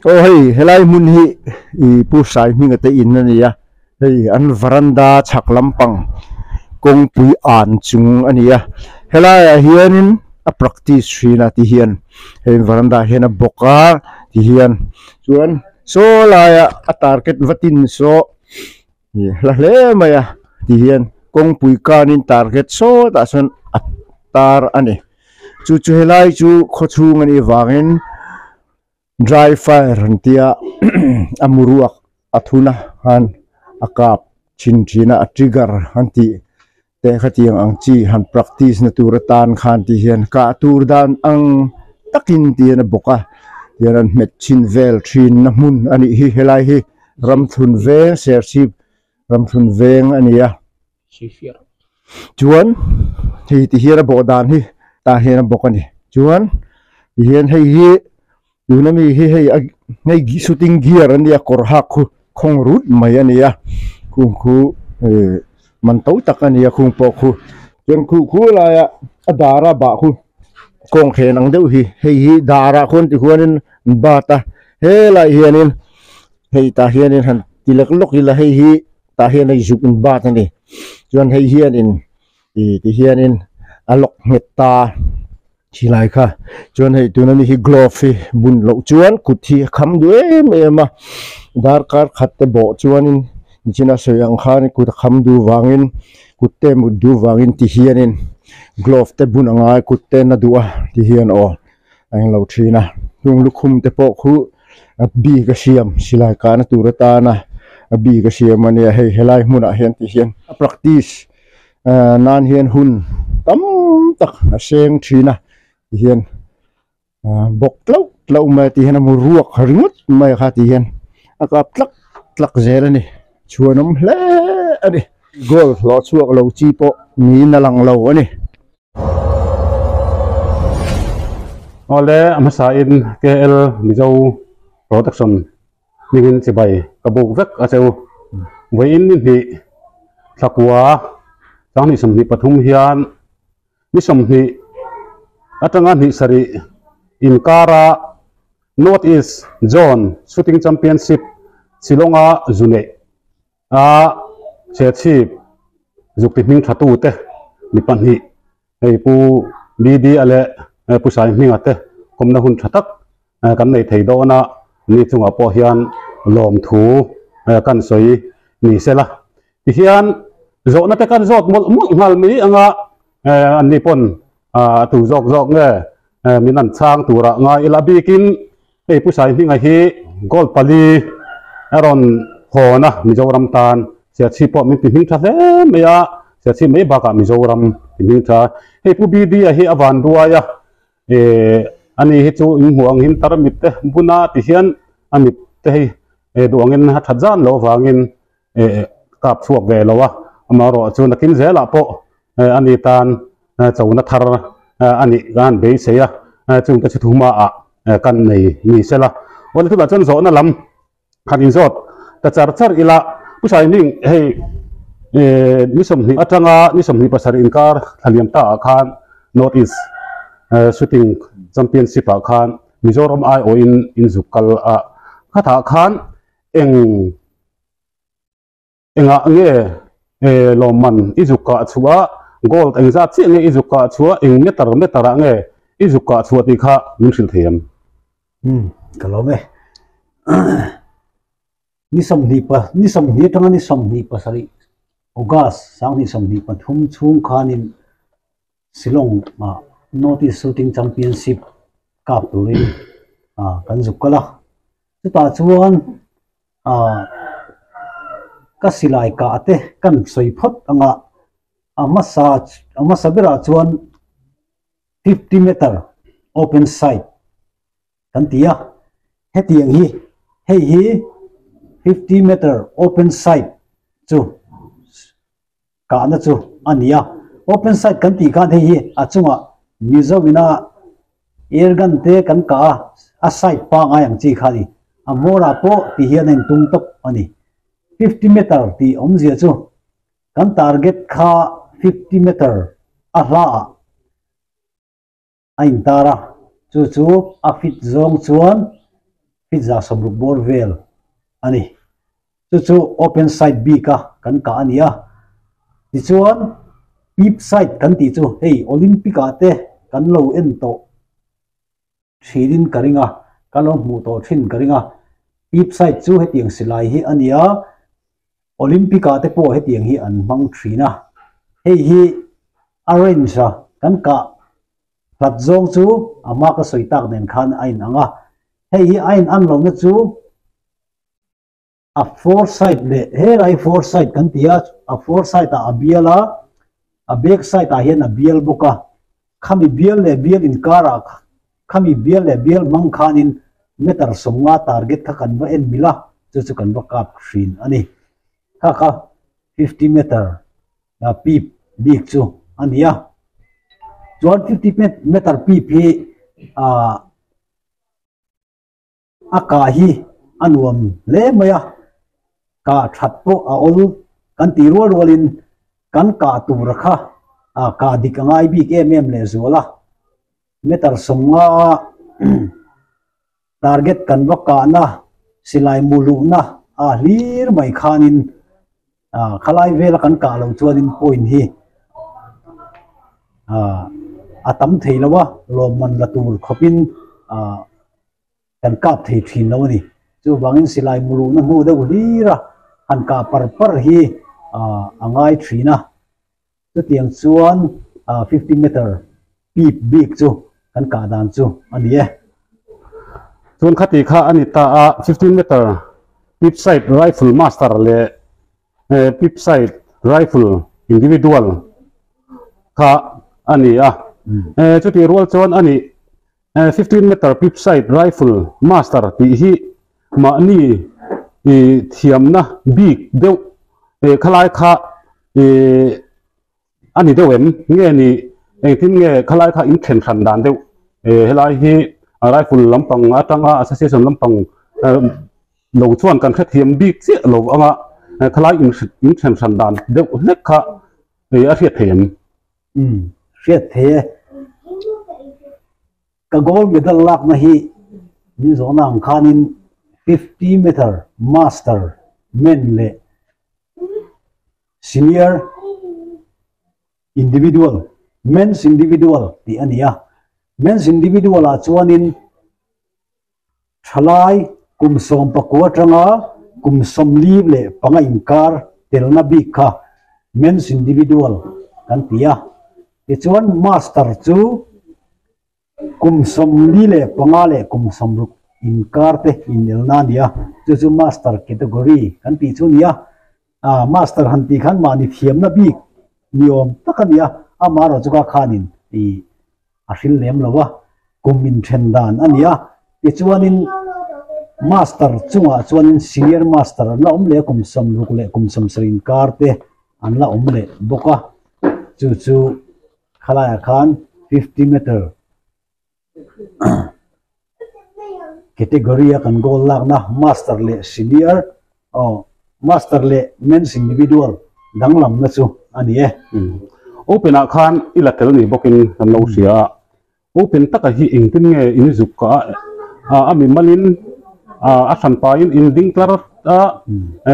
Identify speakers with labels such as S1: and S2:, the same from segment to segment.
S1: Oh hey, helai mun hi I pu sai mi ngate in na niya. Hey, an veranda chak lampang kong pui an chung ania. Helai hianin a practice na ti hian. Hey veranda hian a boka ti hian. Chuan so la a target vatin so la le maya ti hian kong pui kanin target so ta son atar ani. Chu helai chu khochung ani wangin dry fire hantia amuruak athuna han akap chinchina a trigger hanti te khatiang ang chi han practice na turatan khan ti hian ka tur dan ang takin ti na boka yaran met chin vel thin na mun ani hi helai hi ramthun ve sership ramthun veng ania sifir chuan hi ti hian bodan hi ta hian bokani chuan hian hei hi Yunami hey shooting gear and ya korha kong root mayania kung mantau takania kung poku yang ku la ya adara ba ku kong khenang deu hi dara kon ti huanin bata he la hianin hei ta hianin han tilak lok ila hi ta hian ai zukin bata ni chuan hei hianin ti hianin alok metta chilai kha chuan hei tunani hi glove bun lo chuan kuthi kham du em dar kar khatte bo chuanin china soyang khan kut kham du wangin kutte mu du wangin ti hianin glove te bun anga kutte na duwa ti hian o ang lo thina tung lukhum te po khu bi ka siam silai ka na turata na bi ka siam ania hei helai hmuna hian ti hian practice nan hian hun tam tak a seng thina hian bok tlau mai ti hian mu ruak ringut mai kha ti hian akap tlak zera ni chuanom hle ani gol lo chuak lo chi po ni na lang lo ani
S2: ole amasa in KL mizo protection ningin chibai kabuk vek acheu voin ni thakwa tang ni somni pathum hian ni somni atanga ni sari inkara North East Zone Shooting Championship Silonga Zune a chechip zukti ming thatu te mi panhi ei pu BD ale pu sai ming ate komna hun thatak kan nei thei do na ni chunga po hian lom thu kan soi ni sela ti hian zo na te kan zot mul ngal mi anga an ni pon tu zok nge minan chang tura nga ilabikin ei pu sai ming a hi gol pali aron hona mizoram tan sia chipo min ti hing tha he meya sia chi me ba ka mizoram ti hing tha he pu bi di a hi awan ruaya ani hi chu in huang hin taramit te buna ti hian amit te hi duangin ha thajan lo wangin kap chuak ve lowa amaro chu nakin zela po ani tan chawna thar ani gan be seya chung ka chithuma a kan nei ni sela wala tu ba chon zo na lam khanin zot ta char ila pusai ning hey nisom ni atanga nisom ni pasar inkar thaliam ta khan North East Shooting Championship khan Mizoram ai o in zukal a khatha khan enga nge loman izuka chuwa gold engza chi nge izuka chuwa eng metar nge izuka chuwa ti kha minsil thiam
S3: kalome nisom ni tanga nisom ni pasari August sang nisom ni pathum chung khanin Silong ma North East Shooting Championship kap turin kan zukala ta chuan ka silai ka ate kan soi phot anga ama sabira chuan 50 meter open sight kan tia hetiang hi hi 50 meter open sight chu ka na chu ania open sight kan ti ka the hi achunga mizowina airgun te kan ka a sight pa nga yang chi khali amora po ti hian en tung tok ani 50 meter ti omzia chu kan target kha 50 meter a hla ain tara chu a fit zong chuan pizza somruk bor vel ani chu open side b ka kan ka ania ti chuan pip side kan ti chu hey olympic ate kan lo en to thidin karinga kan lo mu to thin karinga pip side chu hetiang silai hi ania olympic ate po hetiang hi an mang thina hey hi arrange kan ka plat zong chu ama ka soitak nen khan ain anga hey hi ain an lo na chu a foresight le he lai foresight kan tia a foresight a biala a back side a hian a bial boka khami bial le bial in kara khami bial le bial mang khanin meter somnga target kha kan ba en mila chu kan ba kap hrin ani kha 50 meter na pip big chu ania chuan 50 meter pip hi a ka hi anuam le maya ka that po a ol kan ti rolin kan ka tur kha ka dikangai bi ke mem le zola meter somnga target kan ba ka na silai mulu na hlir mai khanin khalai vela kan ka lo chuanin point hi atam theilawa lomman la tur khopin kan kap thei thin lo ni chu wangin silai mulu na nu de lira han ka par hi angai thina chu tiang chuan 50 meter pip big chu kan ka dan chu ani e
S2: chuan khati kha ani ta 15 meter pip side rifle master le pip side rifle individual kha ani chu ti rol chuan ani 15 meter pip side rifle master ti hi ma ni thiam na big deu khalai kha ani deuem nge ni tin nge khalai kha in khen khan dan deu helai hi rifle lampang atanga association lampang lo chuan kan kha thiam big che lo anga khalai in khen khan dan deu lek kha a riat them
S3: riat the ka gold medal lak na hi ni zona ang khanin 50 meter master men le senior individual men's individual ti ania men's individual a chuanin thalai kumsom pakwa tanga kumsom li le panga inkar telna bi kha men's individual kan tia ti chuan master chu kumsom li le panga le kumsom ruk inkar te inelna nia chu master category kan ti chu nia master hanti khan mani thiam na bi niom takania amaro chuka khanin ti asil lem lawa kumin thendan ania ti chuanin master chunga chuanin senior master la omle kumsom ruk le kumsom srin karte an la omle boka chu khalaya khan 50 meter category kan goal lak na master le senior master le men's individual danglam na chu ani e
S2: open a khan ilatel ni bokin kan lo sia open taka hi ingtin nge in zukka ami malin a san pain in ding klar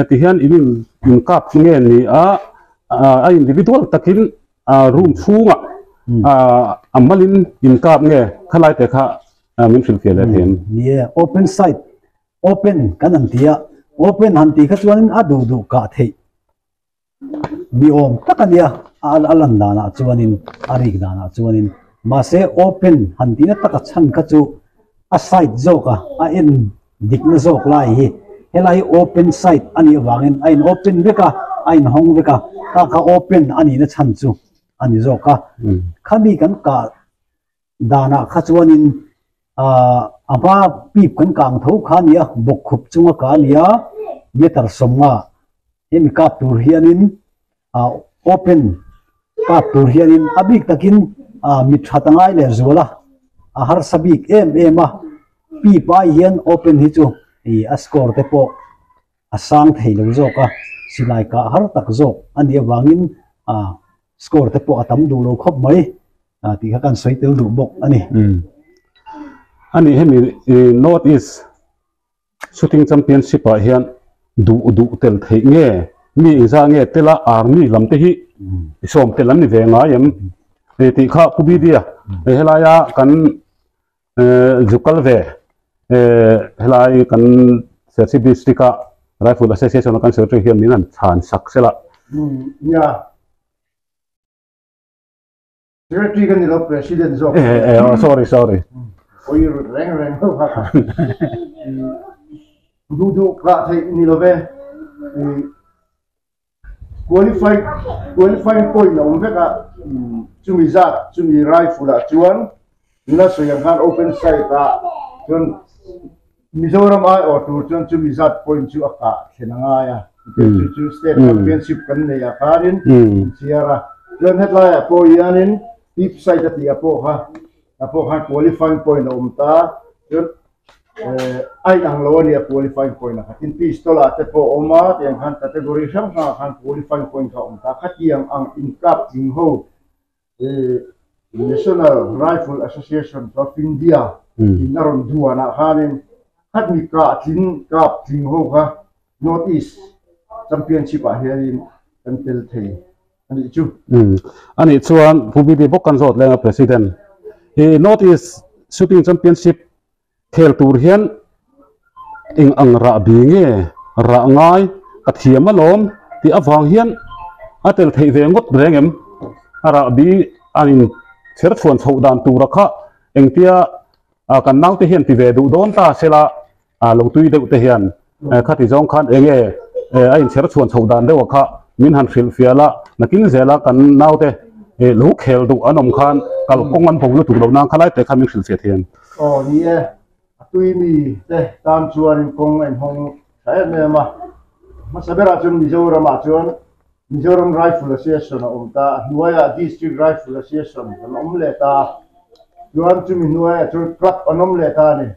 S2: ti hian in kap nge ni a individual takin room chunga amalin in kap nge khalai te kha min fil fiala them
S3: yeah open site open kan tia open hanti kha chuanin adu ka thei mi om takania alan dana chuanin arik dana chuanin ma se open hanti na taka chan kha chu a site zoka a en dikna zok lai hi helai open site ani wangin ain open beka ain hong beka ka open ani na chan chu ani zoka khami kan ka dana kha chuanin apa pip kan kang tho khania bok khup chunga ka nia meter somnga hemi ka tur hianin open ka tur hianin abik takin mi thatangai le zola har sabik ema pi pai hian open hi chu a score te po asang theilo zoka silai ka har tak zok ania wangin score te po atam du lo khop mai ti kha kan soitel du bok ani
S2: ani hemi note is shooting championship a hian du tel thei nge mi za nge tela army lam te hi som tel lam ni ve nga yam ti kha pubi dia helaya kan zukal ve helai kan sersi district rifle association kan secretary hian min an chan sak sela
S1: ya secretary kan ni president zo
S2: sorry
S1: oi reng ho ha du ka thai ni lo ve qualifying point na umbe ka chumi rifle la chuan na so yang han open sight ka chun Mizoram ai or to chun chumi zat point chu aka thenanga ya chu state championship kan ne ya karin siara chun headline po yanin deep side at ya po ha qualifying point na umta chun ai ang lawan ya qualifying point na katin pistol ate po oma yang han category sang han qualifying point ka umta khatiang ang incap ho National Rifle Association of India inaron duana hanin hadmi ka tin ho ka North East Championship a hianin until thei ani chu
S2: ani chuan pubi de bokan zot lenga president North East Shooting Championship khel tur hian ing ang ra binge ra ngai kathiam alom ti awang hian atel thei ve ngot rengem ara bi anin cher chuan chhodan tura kha engtia kan nau te hian ti ve du don ta sela lo tui de te hian khati jong khan enge ain cher chuan chhodan de wa kha min han khil fiala nakin zela kan nau te lo khel du anom khan kal kongan phong lu tu lo nang khalai te khamin khil se thian
S1: ni tui mi te tam chuan kong en hong sai me ma sabera chun Mizoram Rifle Association umta Nuaya District Rifle Association le ta chuan chumi Nuaya chun club le ta ni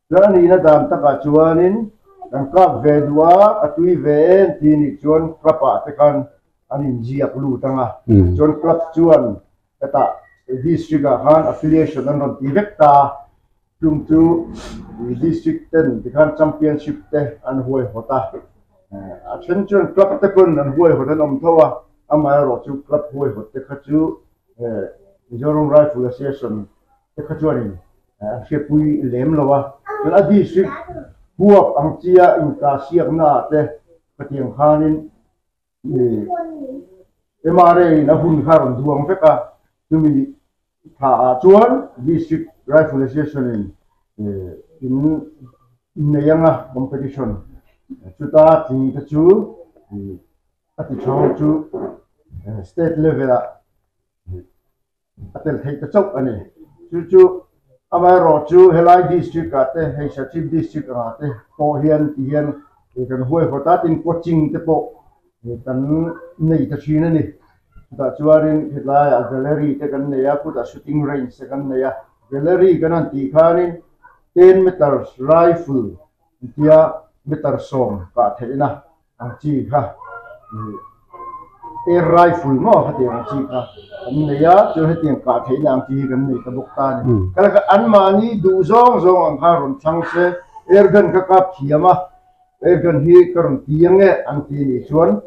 S1: chuan ni na dam taka chuanin kan club ve dua atui ve ti ni chuan club a te kan anin jiak lu tanga chuan club chuan ta district a han affiliation an ron ti vekta tum tu district 10 the championship te an huai hota a chen chuan club te kun an huai hotan om thowa ama ro chu club huai hot te kha chu Mizoram Rifle Association te kha chuan she pui lem lowa a district huap ang chia in ka siak na te patiang khanin MRA na hun kharon duang feka tumi tha chuan district Rifle Association in neyanga competition chuta ting ta chu ati chong chu state level atel thei ta chok ani chu amai ro chu helai district ka te hei chief district ka te po hian kan huai hota tin coaching te po kan nei ta china ni ta chuarin helai gallery te kan nei a puta shooting range te kan nei a gallery kan an ti khanin 10 meters rifle tia meter som ka theina ang chi kha air rifle mo hati ang chi kha an neya chu hetiang ka theina ang chi kan nei ta bukta ni kala ka an mani du zong ang haron changse air gun ka kap thiama air gun hi karon tiange ang ti ni chuan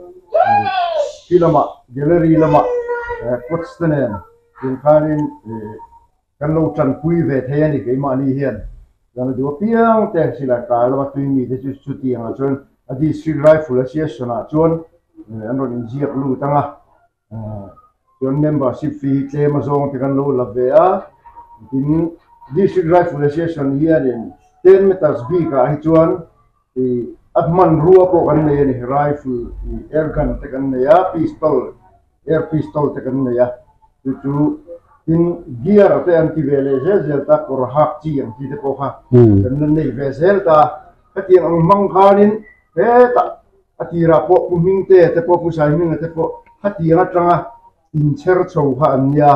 S1: filama gallery lama kotstenen tin khanin kan lo chan pui ve theyani ke mani hian dan du piang te sila ka lo tu mi de chu ti ang chuan a district rifle association a chuan an ron injiak lu tanga chuan membership fee claim azong te kan lo la ve a tin district rifle association hian in 10 meters b ka hi chuan atman ruwa po kan nei ni rifle air gun te kan nei a air pistol te kan nei a chu in gear te anti vele zel ta kor hak chi ang ti te ko ha kan nei ve zel ta ati ang mang khanin he ta ati ra po ming te po pu sai ming te po ati nga tranga in cher chou ha an ya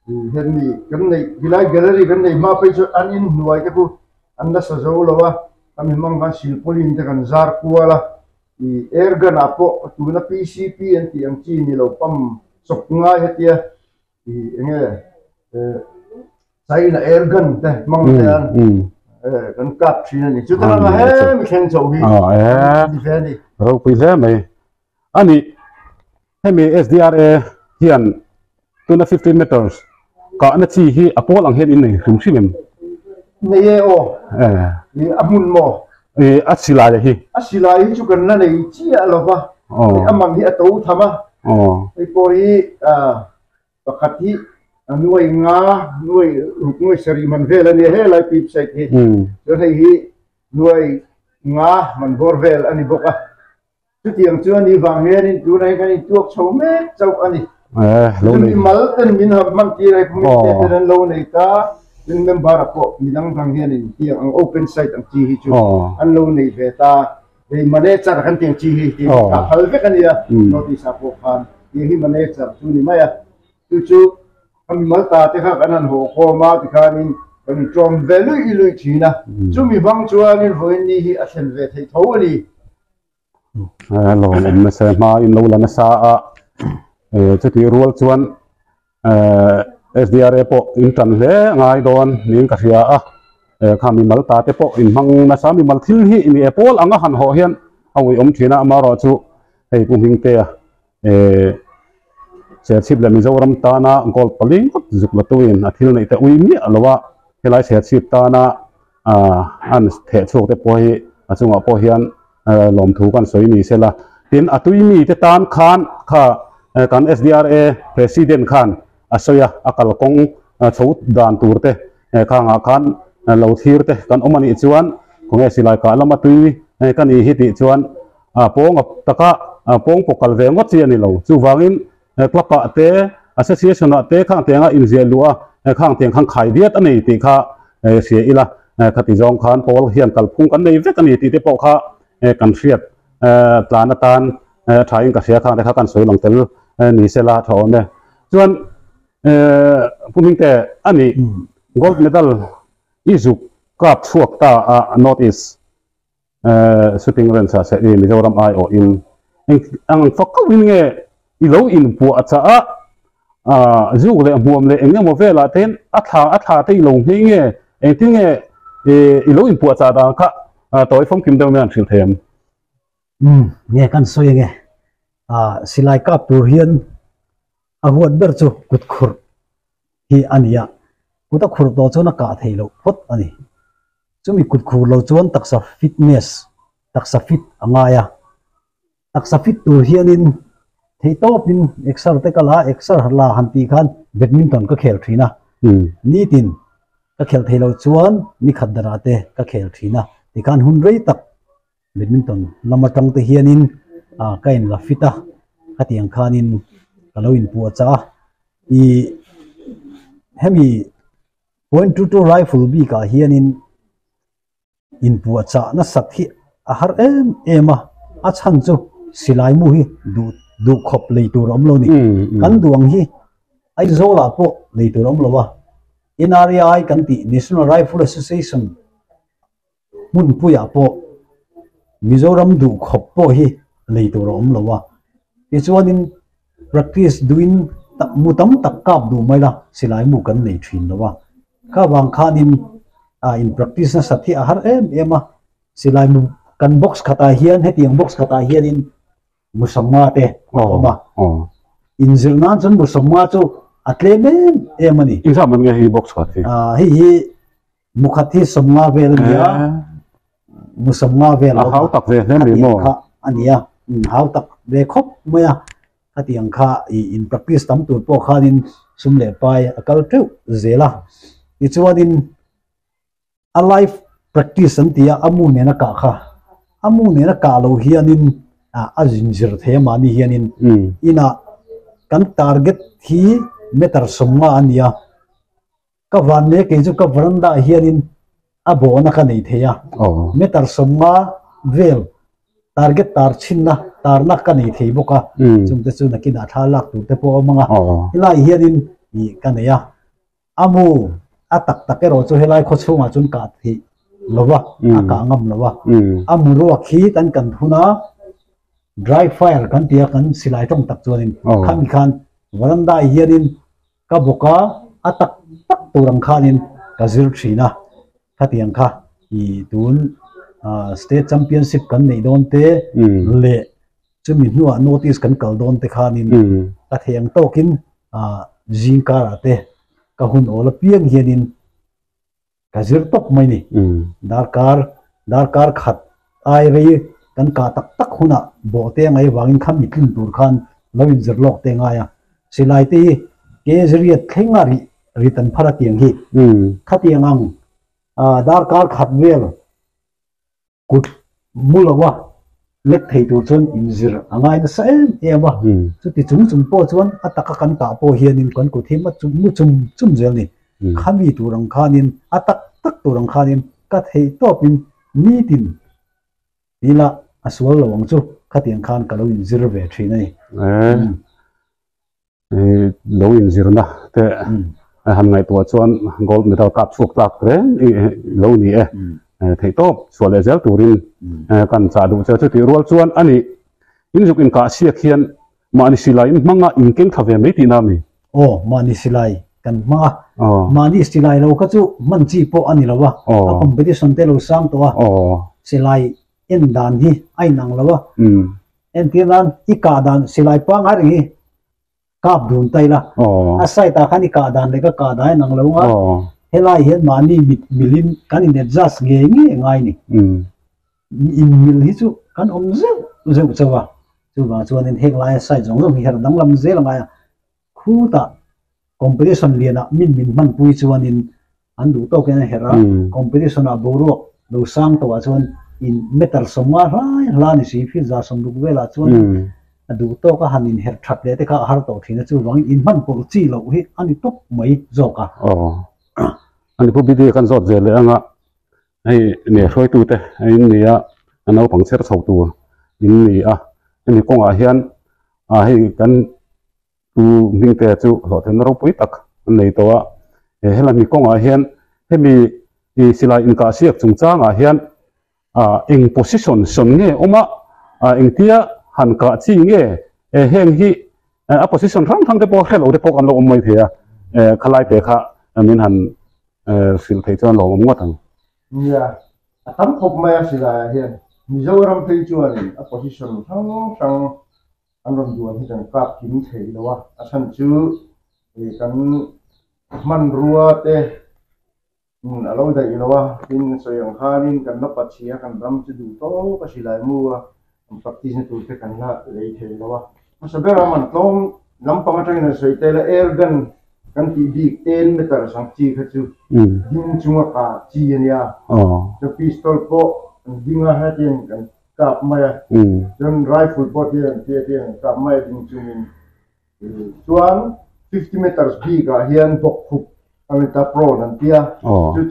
S1: hen mi kan nei gilai gallery kan nei ma pe chu an in nuai te pu an da sa zo lo wa kami mang kan sil polin te kan zar kuala i air gun apo tu na PCP anti ang chi ni lo pam sok nga hetia enge sai na air gun te mang te an kan kap thina ni chu ta nga he mi khen chau hi di fe ni
S2: ro pui le mai ani hemi SDRA hian tuna 15 meters ka na chi hi apol ang hen in nei hrim hrim
S1: nei e o ni amun mo
S2: asila hi
S1: asila hi chu kan na nei chi alova amang hi ato thama ei po hi pakhat hi nuôi nga nuôi sari man vel ani he lai pip sai hi cho thei hi nuôi nga man bor vel ani boka chu tiang chu ani wang he ni tu nai kan tuak chho me chau ani
S2: lo nei
S1: mal ten min ha mang ti rai pumi te ten lo nei ka min member ko minang bang he ni tiang ang open site ang chi hi chu an lo nei ve ta ei manager kan tiang chi hi ti ka hal ve kan ya notice apo khan hi manager chu ni maya chu kami malta te kha kanan ho kho ma ti khanin kan trom velu ilui thina chumi bang chuanin voin ni hi athen ve thei tho ani
S2: lo me se ma in lo la na sa a chuti rual chuan SDRA po in tan le ngai don ning ka ria a kami malta te po in mang na sa mi mal thil hi ni apol anga han ho hian awi om thina ma ro chu hei pu hing te Siyasib la Mizoram tana gol paling zuk latuin athil nei ta uimi alawa helai siyasib tana an the chok te pohi achunga po hian lom thu kan soi ni sela tin atuimi te tan khan kha kan SDRA president khan asoya akal kong chou dan turte khanga khan lo thir te kan omani chuan kong silai ka lama tui kan hi ti chuan pong taka pong pokal ve ngot chi ani lo chu wangin club te association te khang tenga injelua khang teng khang khai diat ani ti kha sia ila khati jong khan pol hian kal phung kan nei vek ani ti te po kha kan hriat tlana tan thain ka sia khang te kha kan soi long tel ni sela thone chuan puning te ani gold medal izuk cup thuak ta notice shooting range sa se Mizoram IO in ang fakka winge ilo in pu acha zu le muam le engem mo vela ten atha te ilo nge engtinge ilo in pu acha da kha toy phong kim deu man thil them
S3: nge kan soi nge silai ka tur hian a huat ber chu kut khur hi ania kuta khur to chu na ka theilo phot ani chumi kut khur lo chuan taksa fitness taksa fit angaya taksa fit tur hianin thei top in exer te kala exer la hanti khan badminton ka khel thina ni tin ka khel theilo chuan ni khadara te ka khel thina ti kan hun rei tak badminton lama tang te hianin kain la fita hatiang khanin kaloin pu cha I hemi .22 rifle bi ka hianin in pu cha na sakhi har ema a chan chu silai mu hi du khop leitur om lo ni kan duang hi ai zola po leitur om lo wa NRI kan ti National Rifle Association mun pu ya po Mizoram du khop po hi leitur om lo wa ti chuanin practice doing mutam tak kap du mai la silai mu kan nei thin lo wa ka wang khanin in practice na sathi har ema silai mu kan box khata hian hetiang box khata hian in musamma te ma inzirna chan musamma chu atlemen emani
S2: insa man nge hi box khati
S3: hi mukhathi samma vel ya musamma vel
S2: hau tak ve nem mo
S3: ania hau tak ve khop moya hatiang kha in practice tam tur po khanin sumle pai akal tu zela ichuanin a life practice antia amu ne na ka kha amu ne na ka lo hianin azinjir the mani hianin ina kan target hi meter somma ania ka van ne ke ju ka veranda hianin abona ka nei theya meter somma vel target tar chinna tarna ka nei thei boka chumte chu nakina thalak tu te po manga ila hianin ni kaneya amu atak takero chu helai kho chunga chun ka thi lowa aka ngam lowa amu ro khi tan kan thuna dry fire kan tia kan silai tong tak chuanin khami khan varanda hianin ka boka atak tak turang khanin ka zir thina khatiang kha i tun state championship kan nei don te le chumi nuwa notice kan kal don te khanin ka theng tokin jingkara te ka hun ola piang hianin ka zir top mai ni darkar khat ai rei kan ka tak tak huna bo te ngai wangin kham mitlin tur khan lawin zir lok te nga ya silai te ke zriat thlengari ritan phara tiang hi khatiang ang darkar khat vel kut mulawa lek thei tur chon inzir angai na saem ema chuti chung po chuan ataka kan ta po hianin kan ku thema chum zel ni khami turang khanin atak tak turang khanin ka thei topin ni tin ila aswal lawang chu khatiang khan kalo inzir ve thina ni
S2: lo inzir na te han ngai to chuan gold medal cup chuak tak re lo ni thei top sual zel turin kan cha du cha chu ti rual chuan ani injuk in ka sia khian mani silai manga inkeng thave mai ti na mi
S3: mani silai kan ma mani silai lo ka chu man chi po ani lawa competition te lo sang to silai en dan hi ai nang lawa en ti dan I ka dan silai pa nga ri kap dun tai la asai ta khani ka dan le ka dai nang lo nga helai hian mani milin kan in adjust nge ngai ni in mil hi chu kan zeu chawa chuan in hek lai sai jong hi her dang lam zel nga khu ta competition liana min man pui chuan in an du to ken hera competition a boru do sang to chuan in metal somwa la ni si fi za som du vela chuan adu to ka hanin her that le te ka har to thina chu wang in man po chi lo hi ani top mai zoka
S2: ani pu bidi kan zot zel anga ai ne roi tu te ai ni a anau pangcher chho tu in ni a ani kong a hian hei kan tu ning te chu lo then ro pui tak nei to a hela mi kong a hian hemi I silai in ka siak chung chang a hian eng position son nge oma eng tia han ka chi nge heng hi a position rang te po khel o te po kan lo mai thea khalai te kha min han sil thei chuan lo ngwa tang
S1: ya atam khop mai silai hian mizoram thei chuan a position rang anron duan hi kan kap kim thei lawa asan chu kan man ruwa te alo da ilawa tin soyang khanin kan na pachia kan ram chu du to ka silai muwa practice tu te kan la lei thei lawa masabera man tong lampang atang na soite la ergan kan ti dik 10 meter sang chi kha chu ding chunga ka chi ania the pistol po dinga hatin kan kap maya jon rifle po ti kap maya ding chungin chuan 50 meters bi ka hian bok khup amita pro nan tia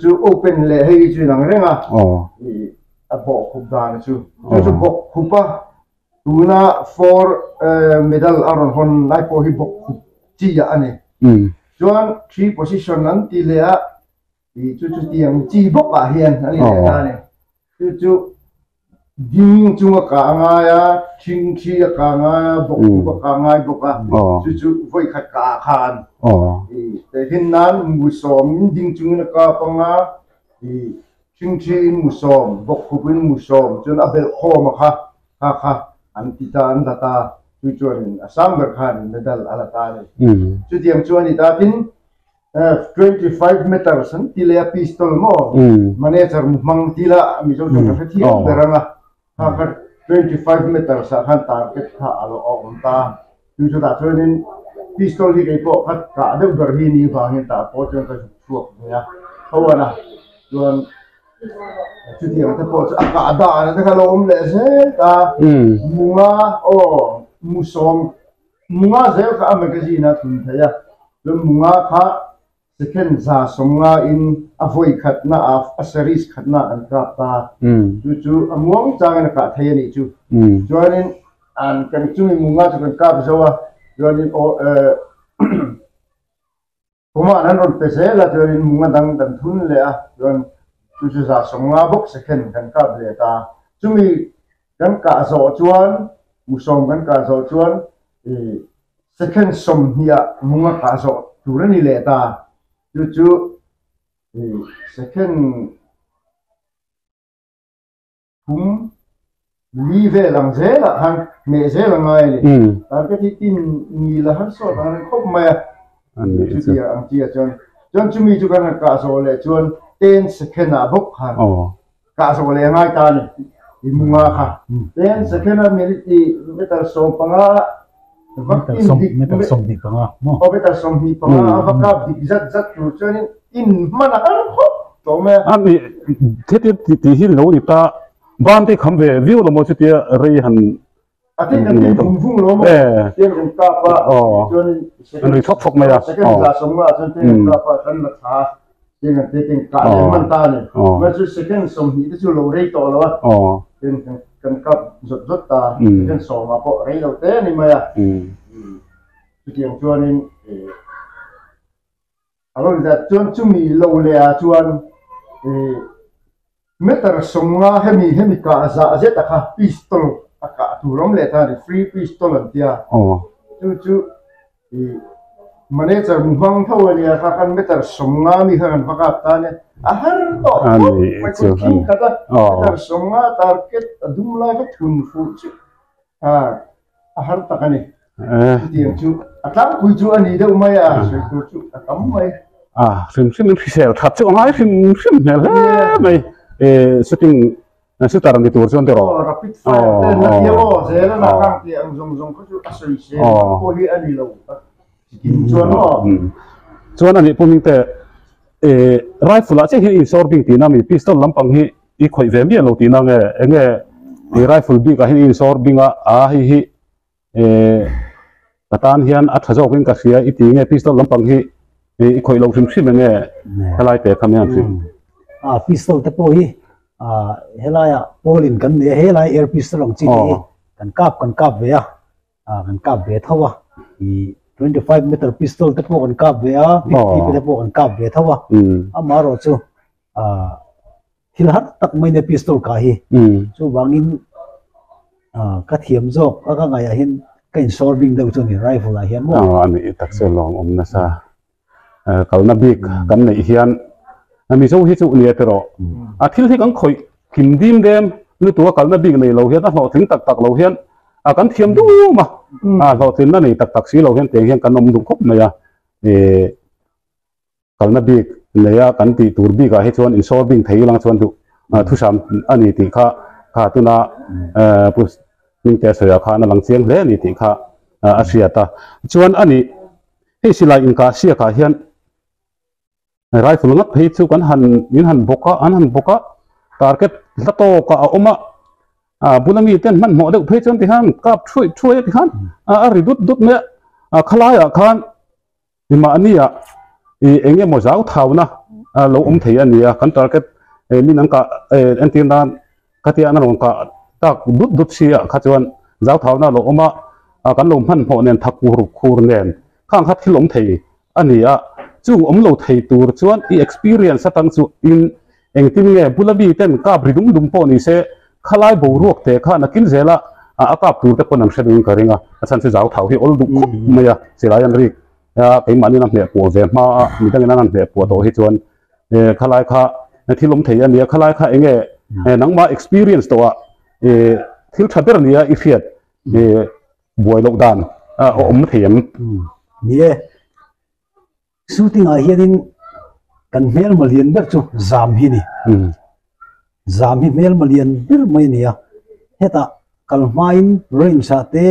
S1: chu open le hei chu nang renga a bok khup dan chu bok khupa tuna for medal aron hon lai po hi bok khup chi ya ani chuan 3 position nan ti le a chu tiang chi bok a hian ani le ani chu ding chunga ka nga ya thing chi ka nga bok khup ka nga boka chu voi khat ka khan te hin nan mu som ding chunga ka panga thing chi mu som bok khup mu som chun abel khom kha an tita an data chuan asam ber khan medal ala ta chu tiang chuan ita tin 25 meters an tile pistol mo manager mang tila mi jo jo ka thi beranga ha 25 meters a khan target kha alo om ta chu da chuan pistol hi ke po khat ka de ber hi ni ba hin ta po chuan ka chuak ya hawana chuan chu tiang ta po ka da na ka lo om le se ta munga musom munga zel ka magazine thun thaya lum munga kha second za somnga in avoi khatna a series khatna an ka ta chu among chang ka thayani chu join an kan chu munga chu kan ka zawa join kuma nan ron pese la join munga dang thun le a join chu za somnga bok second kan ka le ta chumi kan ka zo chuan musom kan ka zo chuan second som hiya munga ka zo turani le ta chu second cũng đi về làm dễ là hàng mẹ dễ là ngay này cái thì tin nghĩ là hắn sốt hắn không mẹ chú kia anh chia cho chú mi chú cái cả số lệ chuan ten second à bốc hàng cả số lệ ngay ta này thì mua ha ten second à mình thì bây giờ số bằng
S3: meter som đi bằng
S1: bây giờ số đi bằng và các đi rất rồi cho nên in mà là ăn không to mẹ
S2: anh thế thì hi lâu đi ta ban thì không về view là một chút kia rồi hẳn
S1: thế nên vùng vùng lắm tiền cũng cả pa cho nên
S2: rồi thóc mày à
S1: second là sống là cho nên cả pa thân là thà tiền cả nên mình ta này mà chú second sống thì chú lâu đấy to rồi tiền cần cấp rốt ta tiền số mà có đấy lâu thế này mày à tiền cho nên alors là chú mi lâu lẹ chuan meter songa hemi ka za zeta ka pistol aka turom le ta free pistol antia chu manager mung thau ni ka kan meter songa mi han baka ta ne a har to mai ko king kata meter songa target adum la ka thun fu chu a har ta kani tiang chu atlang ku chu ani de umaya su chu atam mai
S2: film sel that chu ngai film ne le mai shooting sutaran di tur chon tero
S1: rapid fire na yo zero na kang ti ang zong ko chu asoi se ko hi ani lo kin chuan
S2: chuan ani puming te rifle a che hi sorbing ti na mi pistol lampang hi I khoi ve mi lo ti na nge rifle bi ka hi sorbing a hi katan hian a thajok in ka sia I ti nge pistol lampang hi I khoi lo sim sim nge halai te khamian sim
S3: pistol te po hi helaya polin kan ne helai air pistol ang chi kan kap ve kan kap ve thawa I 25 meter pistol te po kan kap ve 50 te po kan kap ve thawa amaro chu hilhat tak mai ne pistol ka hi chu wangin ka thiam jok ka ngai hin kain solving do chu ni rifle la hian mo
S2: ani tak se long na sa kalna big kan nei hian ami zo hi chu ni pero thil hi kan khoi kim dim dem lu tu kalna big nei lo hian a hlo thing tak lo hian kan thiam du ma hlo thin na nei tak si lo hian te hian kan nom du khop mai kalna big leya kan ti tur big a hi chuan in solving thei lang chuan du thu sam ani ti kha tu na pus ning te soya kha na lang chiang le ni ti kha asiata chuan ani hi silai in ka sia ka hian rifle ngat phei chu kan han boka target lato ka oma bulami ten man mo de phei chon ti han kap thui ti han ri dut me khalaya khan ima ania enge mo zau thawna lo thei ania kan target min ang ka entin dan katia na long ka tak dut sia kha chuan zau thawna lo oma kan lo man mo nen thakur khur nen khang khat thilom thei ania chu lo thei tur chuan I experience atang chu in engtin nge bulabi ten ka bridum po ni se khalai bo ruak te kha nakin zela akap tur te ponam shading karinga achan se zau thau hi ol du khup maya silayan ri ke mani nam ne po ve ma mi dang nan ne po to hi chuan khalai kha thilom thei ania khalai kha enge nangma experience to thil thaber nia I fiat boy lockdown theiam
S3: nie shooting hianin kan mel malian ber chu zam hi ni zam hi mel malian ber mai nia heta kalmain rain sa te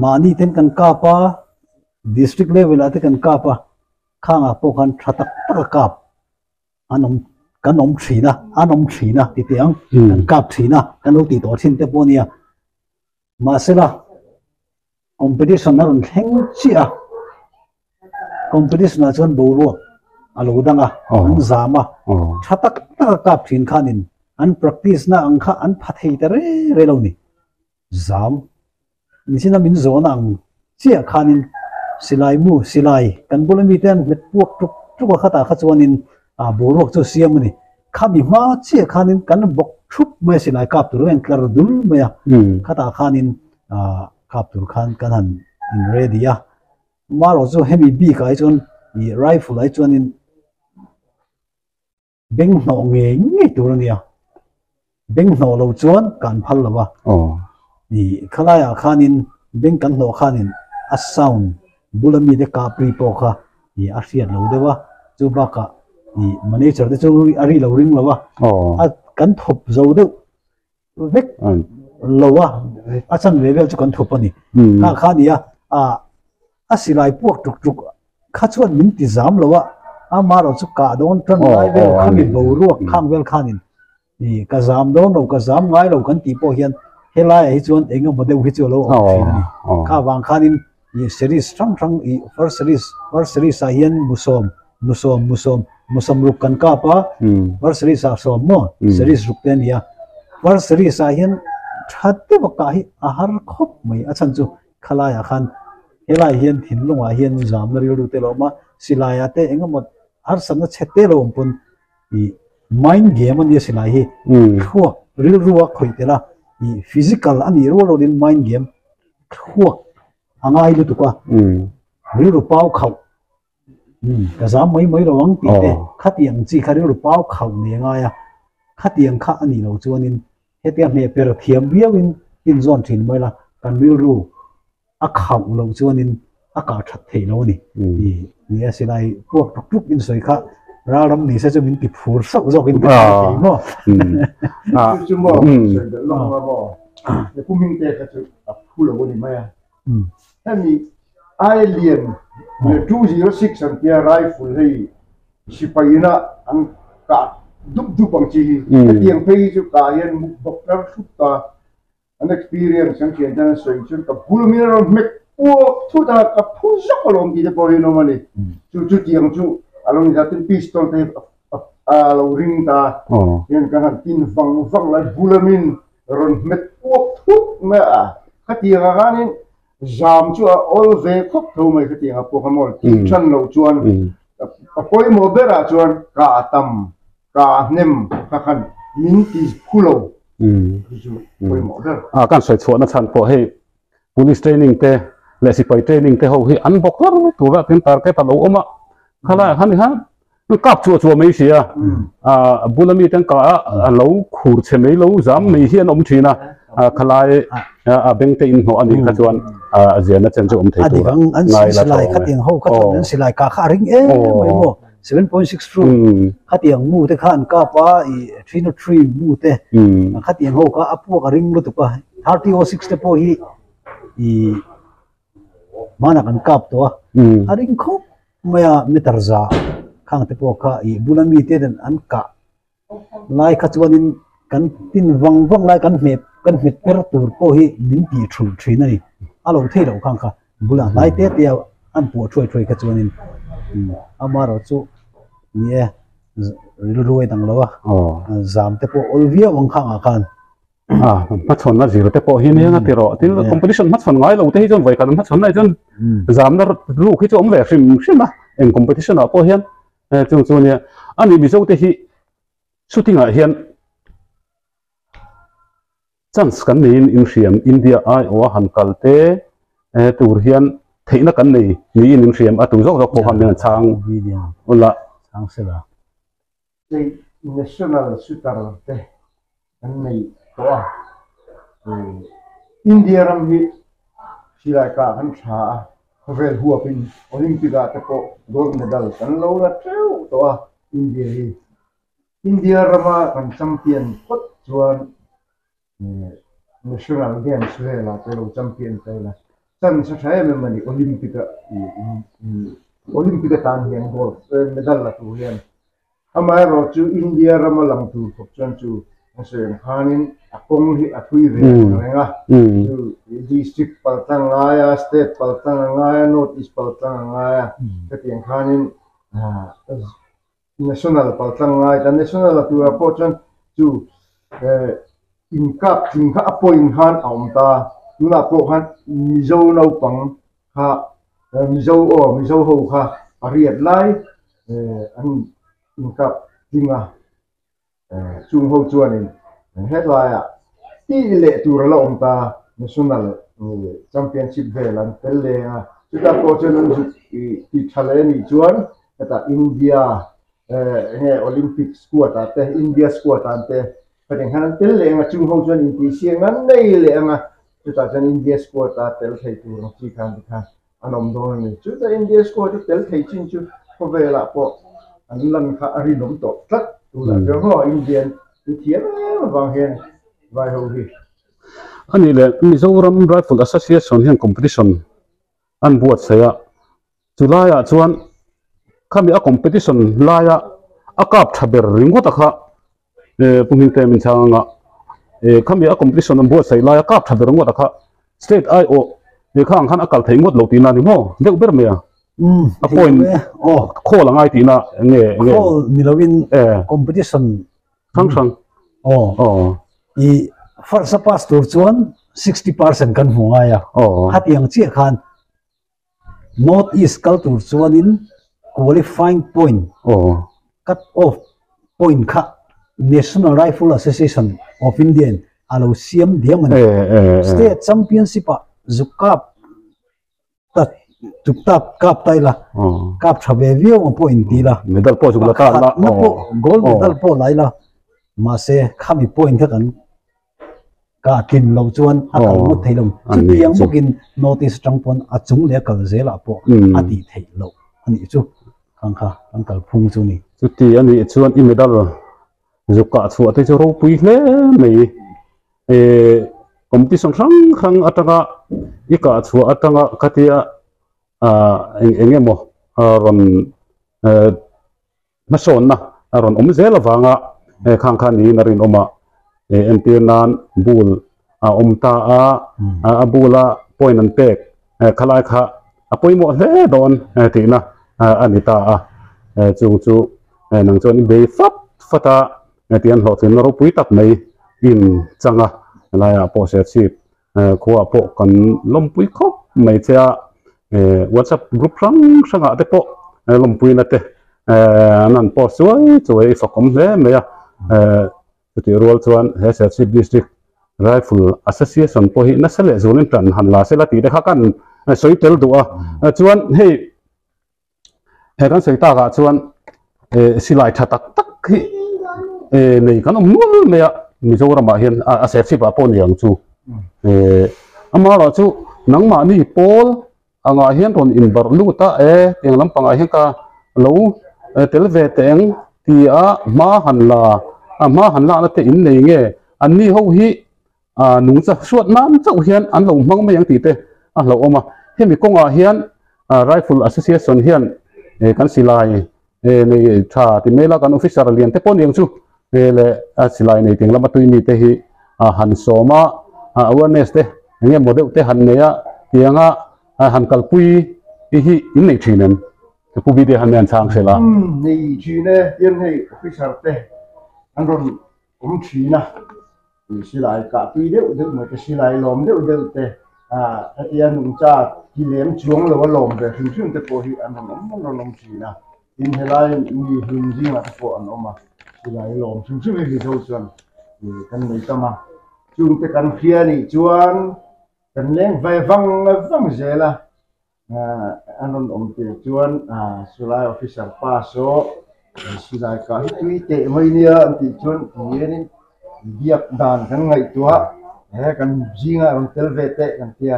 S3: mani ten kan kapa district level ate kan kapa khanga po khan thatak tak kap anom thina ti tiang kan kap thina kan lo ti to thin te po nia masela competition na ron theng chia competition na chuan boruak alo danga an zama thatak tak kap thin khanin an practice na angkha an phathei ta re lo ni zam nisina min zona ang chia khanin silai kan bolami ten met puak tuk khata kha chuanin boruak chu siam ni khami ma chia khanin kan bok thup me silai kap tur en klar dul me khata khanin kap tur khan kanan in ready ya maro chu hemi bi kai chon I rifle ai chuanin beng no nge tur ania beng no lo chuan kan phal lawa ni khalaya khanin beng kan no khanin a sound bulami de ka pri po kha ni a hriat lo dewa chu ba ka ni manager de chu ari lo ring lawa a kan thop zo de vek lowa a chan level chu kan thop ani ka khania a silai puak tuk tuk kha chuan min ti zam lawa a maro chu ka don tran lai vel khami bo ruak khang vel khanin ni ka zam don lo ka zam ngai lo kan ti po hian helai hi chuan engam model hi chu lo ni ka wang khanin ni series strong i first series a hian musom ruk kan ka pa first series a som mo series ruk ten ya first series a hian thatte ba ka hi a har khop mai a chan chu khalaya khan helai hian thin lunga hian zam na ru te lo ma silaya te engam har san chete lo pun i mind game ani silai hi khuwa ril ruwa khoitela i physical ani ro din mind game khuwa angai lu tukwa ril ru pau khau ka zam mai lo wang ti te khatiang chi khari ru pau khau ne nga ya khatiang kha ani lo chuanin hetia me per thiam biawin in zone thin mai la kan ril ru a khau lo chuanin a ka that thei lo ni ni asilai puak tuk in soi kha raram ni sa chumin ti phur sau zo in ka mo
S1: chu mo lo ma bo le kuming te ka chu a phulo ni ma ya ani alien 206 an tia rifle hei sipaina an ka dup ang chi tiang pei chu ka yan bok tar ta an experience ang kian dan so chu ka pulmina mek o thu da ka phu sok long ki de po no mani chu tiang chu along da tin pistol te a lo ring da yan ka han tin vang la bulamin ron met o thu ma ka tiang ga nin zam chu all ve khop tho mai ka tiang po ka mol ti chan lo chuan a poi mo bera chuan ka atam ka nem ka khan min ti phulo poi mo ber
S2: kan soi chuan na chan po hei police training te le sipai training te ho hi an bok har tu ra tin tar ke ta lo oma khala han ha kap chu mai sia bulami tang ka a lo khur che mai lo zam mai hian om thina khalai a beng te in ho ani kha chuan a ziana chen chu om thei tu
S3: ngai la lai khatiang ho kha silai ka kha ring mai mo 7.6 true khatiang mu te khan ka pa i 303 mu te khatiang ho ka apu ka ring lu tu pa 3006 te po hi i mana kan kap to a ring khop maya metarza khang te po ka i bulami te den an ka lai kha chuanin kan tin wang lai kan met per tur po hi min ti thru thrin ani alo thei lo khang kha bula lai te te an pu thoi kha chuanin amaro chu nie ruai dang lawa zam te po olvia wang khang a khan
S2: ma chon na zero te po hi ne na tiro tin competition ma chon ngai lo te hi jon vai kan ma chon nai jon zam na ru khi chu om ve shim en competition a po hian chung chu ne ani bi zo te hi shooting a hian chance kan nei in hriam India ai o han kal te tur hian theina kan nei ni in hriam a tu zo po han ne chang
S3: video
S2: ola
S3: chang sela
S1: national shooter te an nei to India ram hi silai ka han tha vel huapin olympica te po gold medal kan lo la treu to India rama kan champion pot chuan national games vela te lo champion te la san sa thai me mani olympica tan hian gold medal la tu hian amai ro chu India rama lang tu khop chuan chu sen khanin akong hi athui ve renga chu district paltangaya state paltangaya north east paltangaya te tiang khanin national paltangaya ta national tu apo chuan chu in kap thing kha appoint han aumta tuna po khan mizo no pang kha mizo ho kha ariat lai an in kap tinga chung ho chuanin headline ti le tur la omta national championship velan pelle chuta ko chuan ti thale ni chuan ta India he Olympic squad te India squad ante ประเด็นขนาดเตลเลยงจุงเขาจวนอินดีเซียงั้นได้เลยงจุดตาจันอินเดียสกอตตาเตลไทยตัวน้องจีกันดิค่ะอันนอมโดนนี่จุดตาอินเดียสกอตเตลไทยจริงจุดพอเวลาพออันนั้นค่ะอรินอมโตตัดตัวนั้นเรื่องของอินเดียนเทียบบางเห็นไว้หูดี
S2: อันนี้เลยมิโซรัม Rifle Association เห็น competition อันบวชเสียจุลายชวนข้ามีcompetition ลายอากาศทับเบอร์ริงก็ตะค่ะปุ่มหินเต็มช่างข้ามีcompetition อันบวชเสียลายอากาศทับเบอร์ริงก็ตะค่ะ state IO ข้างขันอากาศไทยงดเหล่าตีนานี่โม่เด็กเบอร์เมียpoint โคหลังไอตีนา
S3: โคมิลวินcompetition
S2: ทั้ง
S3: อี first pass ตัวชวน 60% กันหัวอ่ะฮัดยังเชี่ยคัน North East กัลตัวชวนอิน qualifying point cut off point ค่ะ National Rifle Association of India อาลูเซียมเดียมัน State Championship อ่ะจุกกับตัดจุกตับกับไตละกับชาเบวิโอ point ดีละ
S2: medal พอจุกละตาละ
S3: gold medal พอไหลละมาเซ่ข้ามี point เท่ากันกากินเราชวนอาการมุดเทลงจุดยังบุกิน notice จังปนอาจุงเลี้ยกับเซลาปออาทิเทลงอันนี้จุข้างข้าตั้งแต่พุ่งจุนี่
S2: จุดที่อันนี้ชวนอิมเมดัลจุกกาชัวที่จะรู้ปุยเล่ไม่competition ครั้งอัตงะอีกาชัวอัตงะคัติยาเองโมรอนมาสอนนะรอนเซลฟังะข้างนี้นารินมาMP nan bul omta abula point an pek khalai kha apoi mo he don tina anita chung chu nang chon be fata tian ho thin ro pui tak mai in changa laya possessive khuwa po kan lom pui khop mai cha WhatsApp group sanga te po lom pui na te nan po chuai fakom le me yaที่รัวชวนเฮสซิบดิสตริกไรฟิลแอสโซเชชันพอหินัสเลจูนินตันหันลาเซลตีเด็กกันสวยเตลตัวชวนเฮ้กันสวยตากชวนสิไลทัตักนี่กันนู้นเมียมิโซรามาเห็นอาเซซิบปนอย่างจูมาเราจูนังมานี่พอลอ่างเห็นตอนอินบาร์ลูตายังลำปังเห็นกันเราเตลเวตเองที่มาหันลามาหันหน้าแล้วแต่อินเลยไงอันนี้เขาฮิหนุ่มจะสวดน้ำเจ้าเฮียนอันเรามั่งไม่ยังตีเตะเราเอามาเฮียมีกงเฮียน Rifle Association เฮียนกันสิไลในชาติเมล่ากันออฟฟิศอะไรเลียนแต่ปนยังชูเลยสิไลในถึงแล้วมาตุยนี่เตะหันโซมา awareness เตะอย่างเงี้ยโมเดลเตะหันเนี่ยที่ยังหันกัลปุยฮิอินในทีนั้นผู้บิดหันเนี่ยช่างเสร็จละ
S1: ในทีเนี่ยยังให้ออฟฟิศเตะอันนั้นชีนะสิไลกะตุยเดียวเหมือนกับสิไลลมเดียวเตะที่อันนุ่งจ้าที่เลี้ยงช่วงหรือว่าลมแต่ถึงแต่พอที่อันนั้นชีนะอินเทไลมีหุ่นจริงอ่ะพออันนั้นมาสิไลลมถึงไม่มีเท่าส่วนกันไม่ต้องมาจุงแต่กันเคลียร์นี่จวนกันเลี้ยงไฟฟังเสร็จละอันนั้นเตะจวนสิไลออฟฟิศป้าโซสิไลกะที่ตุยเตะไม่เนี่ยอันที่จวนที่นี่เบียบดานกันไงตัวกันจริงอ่ะเทลเวเตะกันเทีย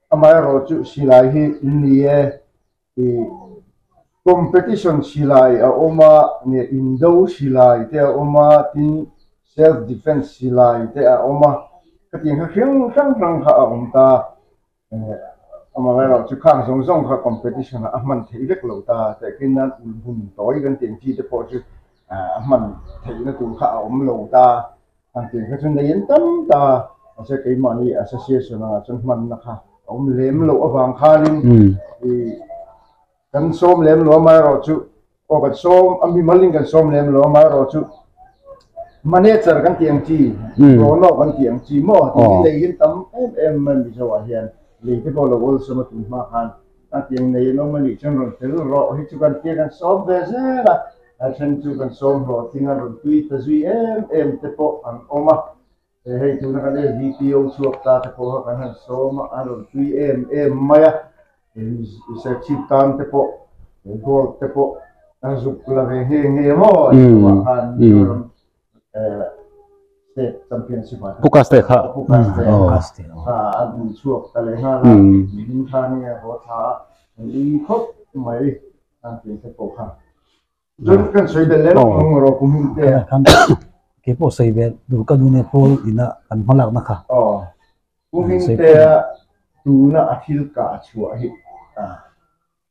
S1: อามาเราจุสิไลที่นี่competition สิไลเอามาเนี่ยอินโดสิไลเตะเอามาที่ self defense สิไลเตะเอามาก็ที่เขาเขียนตั้งข้าตาอามาเราจุข้างส่งข้า competition มันเทเล็กเหล่าตาแต่กินนั้นหุ่นต่อยกันเต็มที่แต่พอจุมันเทนั่นตัวข้าเหล่าตาอันที่เขาจะได้ยินตั้มตาอาจจะเกี่ยมันนี่ association จนมันนะคะเลี้ยมเหล่าบางข้านี่กันส้มเลี้ยมเหล่ามาเราจุกันส้มมีมันลิงกันส้มเลี้ยมเหล่ามาเราจุมันเนี่ยจะกันเตียงจีโรนอกันเตียงจีมั่วที่เลยยินตั้มมันมีสวัสดิ์เห็นเลยที่พอเราวอลสมัติมาคันนั่นเตียงในน้องมันนี่ฉันรู้แต่เราให้จุกันเตียงกันส้มเบสละฉันจุกันส้มเราทิ้งกันตุยตะซุยแต่พออันออกมาให้ทุกนักเรียน VPO ช่วยตาแต่พอกันหันส้มอันเราตุยมาอิสระชิตันแต่พอโกแต่พออันสุกละเฮงมั่วว่าคัน state championship
S2: ผู้กาสเตค่ะ
S1: Puka state
S2: อ๋อ
S3: Casting.
S1: อันช่วงตะเลยห้า
S2: อื
S1: ละ
S2: ม
S1: ดินทานี่หัวท้าอีครบไหมทางเปลี่ยนสปอร์ตจนกันสวยเด่นแล้วมองเราคุมเตะ
S3: Kan kepo say be dur ka dune pol ina kan malak na ka.
S1: อ๋อคุมเตะดูน่ะอาทิตย์กาชัวฮิ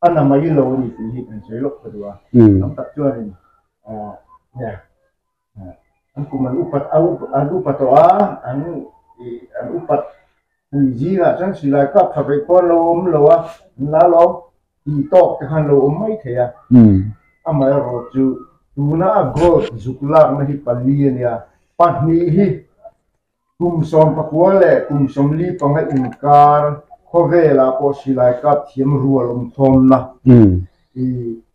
S1: อันนั้นไม่โลนี่สิฮิกันสวยลบไปดู
S2: อืม
S1: น้ำตัดจ้วนนี่เนี่ยอันกูมันอุปัตอันอุปัตตัวอันอุปัตปุยจีน่ะจังสิไลก็ถ้าไปก้อนลมหรือว่าน้าลมอีตอกจะขันลมไม่เทีย
S2: อืม
S1: อามาโรจูดูน่าโกรธจุกลากไม่ฮิปัลลีเนี่ยปัจนี้ฮิกุมสมปักวัวเล่กุมสมลีปังให้อินการข้อเวลาพอสิไลก็เทียมรัวลมทมนะ
S2: อืม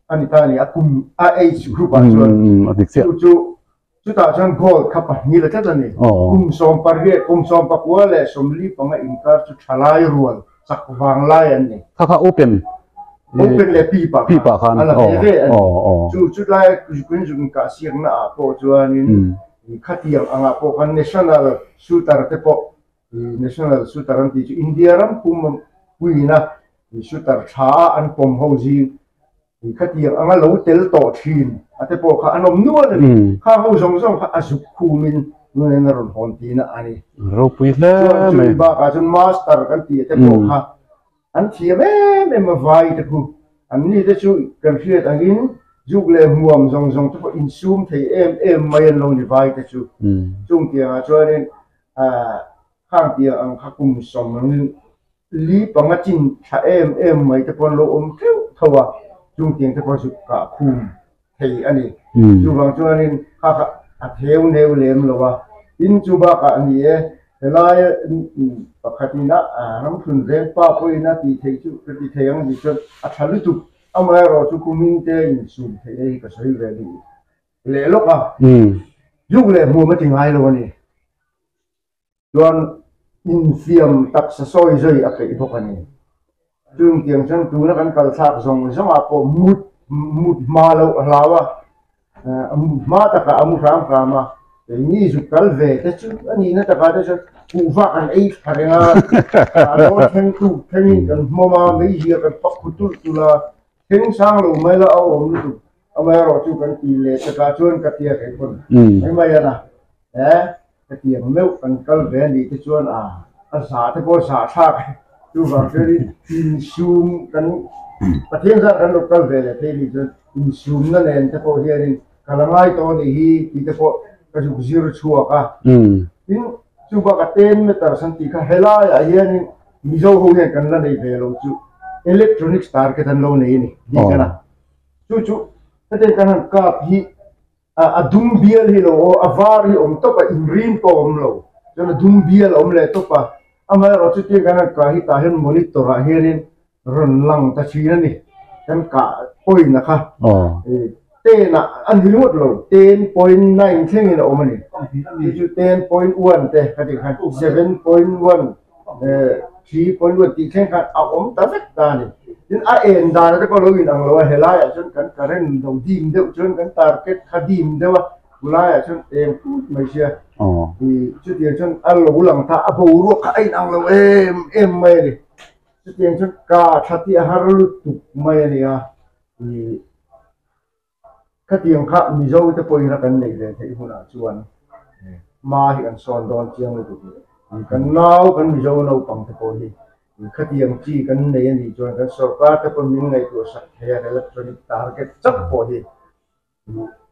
S1: อันนี้ตานี่อากุมRH group อ่ะ
S2: อื
S1: ส่วน
S2: มอดิเซีย
S1: จุดอาจารย์โกลขับไปนี่แหละท่านนี่
S2: อ๋อ
S1: กุมสมปารีกุมสมปักวัวเล่สมลีปังให้อินการจุดชลายรัวสักวางไล่อันนี้
S2: ถ้าโอเปน
S1: ผมเป็นเลยปีปาก
S2: พี่ปากคัน
S1: อันนั้น
S2: อ๋อ
S1: เรื่อย
S2: อ๋ออ๋อ
S1: จุดไล่คุณจุดกาเสียงน่ะพอจวนนี่
S2: อืม
S1: ขัดยังอ่ะพอกัน national shooter เตปอ national shooter อันที่อินเดียรัมคุมคุยนะ shooter ช้าอันปมเฮาจีขัดยังอ่ะเราเตลต่อทีมอันเตปอข้าอันนมนวล
S2: อืม
S1: ข้าเฮาสงข้าอาสุคูมินเงินนรนฮอนตีนะอันนี้
S2: เราปุยแล้
S1: ส่วน
S2: ว
S1: จุ
S2: ไหม
S1: ดบ้าจนมาสเตอร์กันตีเตปอข้าอันที่แม่มาไว้เตปออันนี้จะช่วยกันเชื่ออันนี้จุกเลยหัวมซงเตปออินซูมที่ไม่ยันลงดีไว้จะช่วย
S2: อืม
S1: จงเตียงช่วยเนี่ยข้างเตียงอังคักุมสมนั้นลีปังจินชาไม่ตะพนโลอมคิวทว่าจงเตียงตะพนสุกะคุมเทอันนี้
S2: อืม
S1: จูบังช่วยเนี่ยข้าอัดเทวเนวเลมหรอวะอินจูบักอันนี้เวลาปกตินะน้ำทุนเร่งป้าปุยนะตีเทจูตีเทียงดิฉันอัดทะลุตุอามาเราจุกุมินเตอินซูมเทก็ใช้เรื่องนี้เลี้ยลูกอ่ะ
S2: อืม
S1: ยุคเลยมัวมาถึงไงแล้ววันนี้จนอินเสียมตักสะซอยใจอะไรพวกนี้จึงเตียงฉันดูนักการสากส่งสมัครพอมุดมาแล้วเราอ่ะมาตะกะมุขรามพรามาแต่นี่สุดกัลเวแต่ชุดอันนี้นะตะกะแต่ชุดกูฟังอันไอ้ขารงาโดนแทงตู้แทงกันมาไม่เหี้ยกันปักขุตุตุลาแทงสร้างลงไม่ละเอาผมดูเอาไม่รอจูกันตีเลยตะกะชวนกันเตียกันคน
S2: อืม
S1: ไม่นะแต่เตียงเลี้ยวกันกัลเวนี่ที่ชวนอาสาที่พอสาชาดูว่าเรื่องอินซูมกันประเทศสักกันลูกกัลเวเลยที่นี่จนอินซูมนั่นเองที่พอเฮียนี่กำลังไล่ตัวนี้ที่พอกระจุกซิรุชัวกะ
S2: อืม
S1: อินจูบกเต้นเมตาสันติกะเฮลายเฮียนี่มิโซหูเฮียกันนั่นเองเวลจูอิเล็กทรอนิกส์ตาร์กันโลนี่ดีกันนะจูแต่เด็กกันกับฮีดุมเบียลฮิโลอาวารีอมตบอินรินปอมโลจนดุมเบียลอมเลตบอามาเราจุดที่กันกับฮิตาเห็นมอนิตอร์เฮียนี่รันลังตะชีนั่นนี่กันกะป่วยนะคะ
S2: อ๋อ
S1: เต้นอันนี้รู้หรอ10.9เท่านี้นะโอ้มันนี่ที่10.1เต้ก็ที่ขัน7.13.1ที่แข่งกันเอาอมตะเฟกตานี่จนเอ็นดาร์ก็รู้อินอังโลเฮลายจนกันการเล่นดงดีมเดียวจนกันตาร์เก็ตคดีมเดียวกุลายจนเอ็มไม่เชื่อ
S2: อ๋อ
S1: ที่จุดเดียวจนอัลโหลหลังท่าอบูรุขไอ้อังโลไม่เลยจุดเดียวจนกาชัดที่ฮารุตุไม่เลยข้าเตียงข้ามีเจ้าจะปอยนักกันในเรื่องที่หัวหน้าชวนมาที่กันสอนดอนเชียงเลยทุกทีกันน้าวกันมีเจ้าน้าวปังจะปอยข้าเตียงจีกันในนี้ชวนกันสอบการจะปอยมิงในตัวสักแค่อิเล็กทรอนิกส์ตาร์เก็ตจับปอย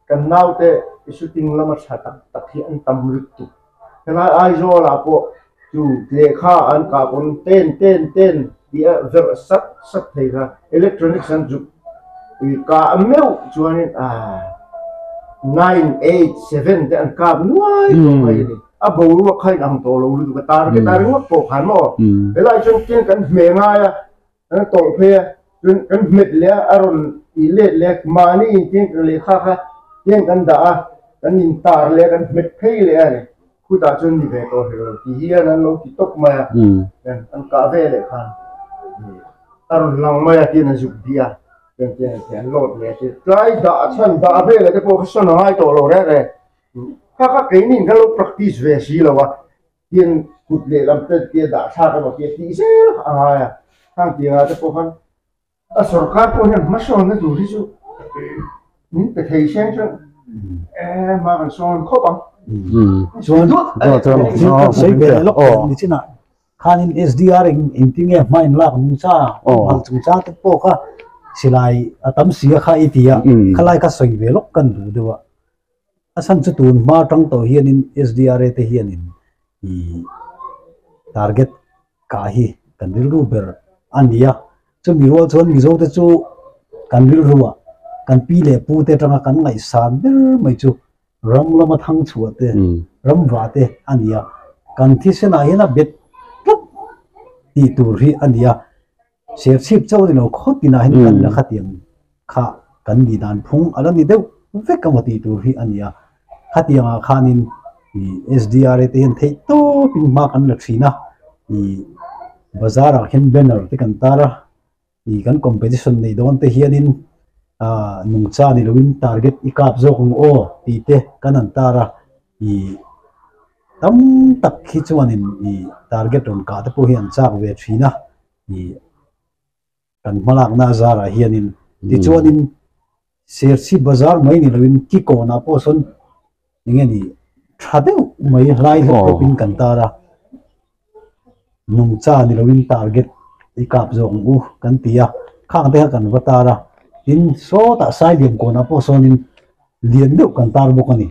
S1: กันน้าวเตะชุดทิ้งละมัดหัดตักที่อันตำลึกตุกขณะไอโซลาปอจูเลขาอันกับคนเต้นเดียเวอร์สักเท่าอิเล็กทรอนิกส์อันจุกาเมลชวน987แต่อันกาบน้อยไปนี่บูรุว่าใครนั่งโตลงดูกตาร์เก็ตตาร์งว่าปกหันมาเวลาจนเกี่ยงกันเมง่ายโตเพียจนกันเม็ดเลี้ยอารมณ์อีเล็ดเล็กมานี่เกี่ยงกันเลยค่ะเกี่ยงกันด่ากันนินตาร์เล็กกันเม็ดเพียเลยนี่คู่ตาจนนี่เวก็เห็นที่เฮียนั้นเราที่ตกมาอันกาเวเลยค่ะอารมณ์ลังมาที่นั่นจุดเดียเป็นเจ้าโหลดเลยที่ใกล้ด่าฉันด่าเบลเลยที่พวกฉันหายตัวโหลดเลย các cái nhìn các lúc practice về xí là what tiền cụt lệ làm tên tiền đã xa cái một tiền tí xe à thằng tiền à cái phần à sở khát của nhân mất rồi nó đủ đi chứ những cái thầy xem chứ mà còn son khó bằng
S3: chuan sei ve lok ni china khanin SDR in tinge main lak nu cha mal chung cha te po kha silai atam sia kha itia khalai ka soi ve lok kan du dewa asan chu tun ma tang to hian in SDR te hian in i target ka hi kan ril ru ber ania chu mi ro chon mi zo te chu kan ril ruwa kan pi le pu te tanga kan ngai san ber mai chu ram lama thang chu te ram wa te ania kan thi se na hian a bet ti tur hi ania sep sip chau ni lo khot ti na hin kan la khatiang kha kan ni dan phung ala ni deu vek ka ti tur hi ania khatianga khanin SDR te hian thei to pin ma kan la thina i bazar a khen banner te kan tara i kan competition nei don te hianin nung cha ni loin target ikap zo kung o ti te kan an tara i tam tak khi chuanin i target on ka te po hian chak ve thina i kan malak na zara hianin ti chuanin sersi bazar mai ni loin ki ko na po son nge ni thadeu mai lai lo pin kan tara nung cha ni loin target ikap zo kung u kan tia khang te kan watara in so ta sai liam ko na po sonin lian deuh kan tar bawk ani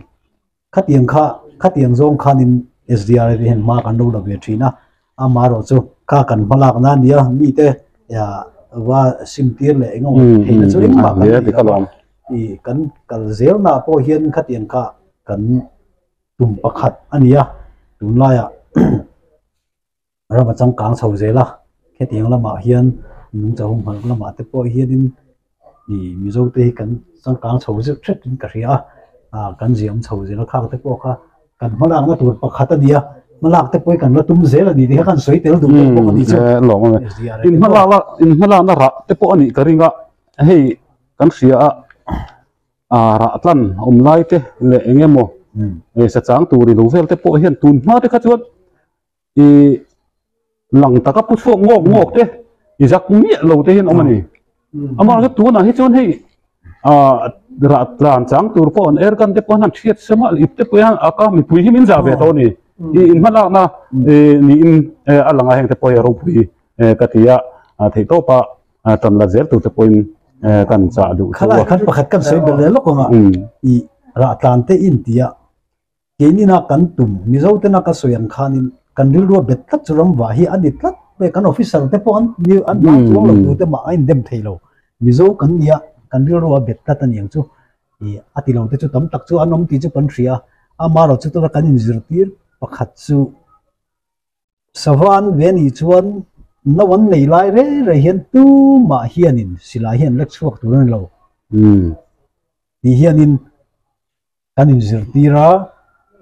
S3: khatiang zong khanin SDR te hen ma kan lo la ve thina amaro chu kha kan malak na nia mi te ya wa simtir le engom theina chu ring ma kan i kan kal zel na po hian khatiang kha kan tum pakhat ania tun la ya rama chang kang chho zela khetiang lama hian nung chahum hal lama te po hian in i mizo te kan sang kang chho ze thret in ka ria kan jiam chho zela kha te po kha kan malak na tur pakhat ania malak te poi kan la tum zela ni de kan soi tel dum po ni chu
S2: lo ma in malak na ra te po ani ka ringa hei kan ria ra tlan lai te le engemo sa chang turi lo vel te po hian tun ma te kha chuan i lang taka pu so ngok te i jak mi lo te hian omani ama le tu na hi chuan hei ra tlan chang tur po on air kan te po han thiet sama ip te po han aka mi pui hi min za ve to ni i in malak na ni in alanga heng te po ro pui ka tia thei to pa tam la zel tu te po in kan cha du
S3: khala khan pakhat kan sei bel le ko nga i ra tlan te in tia kenina kan tum mizo te na ka soyan khanin kan ril ro bet tak churam wa hi ani tlat be kan officer te pon ni an ba chuang lo tu te ma in dem theilo mizo kan nia kan ril ro bet ta tan yang chu i ati lo te chu tam tak chu anom ti chu pan thria ama ro chu to kan in zir tir pakhat chu sawan ve ni chuan na wan nei lai re hian tu ma hianin sila hian lek chuak tu ren lo ti hianin kan in zir tira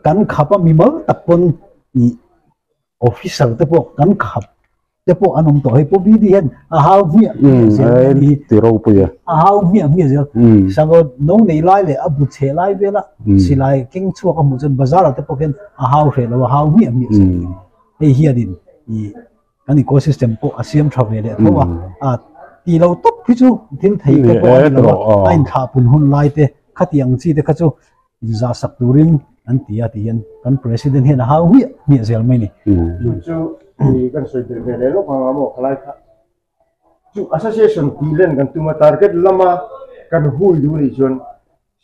S3: kan khapa mi mal takpon i officer te po kan khap te po anom to he po bi di hen a how mi
S2: ti ro pu ya
S3: a how mi je sango no nei lai le abu che lai vela silai king chu ka mu chen bazar te po ken a how he lo how mi e hianin i kan ecosystem po asiam travel le po a ti lo top pi chu til thei te po lo ain tha pun hun lai te khatiang chi te kha chu za sak turin an tia tian kan president hian how mi zel mai ni
S1: chu thì kan soi de le lo phang amo khalai kha chu association tilen kan tuma target lama kan hui du ni chon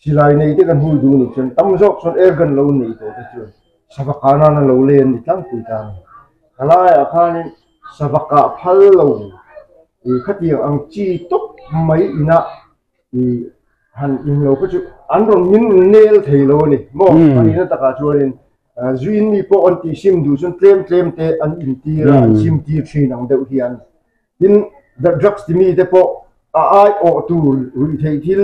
S1: silai nei te kan hui du ni chon tam jok chon er kan lo nei to te chon sabaka na lo len ni tang pui ta khalai a khanin sabaka phal lo i khatiang ang chi tok mai ina i han in lo ko chu an ron min nel thei lo ni mo ani na taka chuanin zuin mi po on ti sim du chun tlem te an in ti ra sim ti thin ang deuh hian in the drugs ti mi te po ai o tu ri thei thil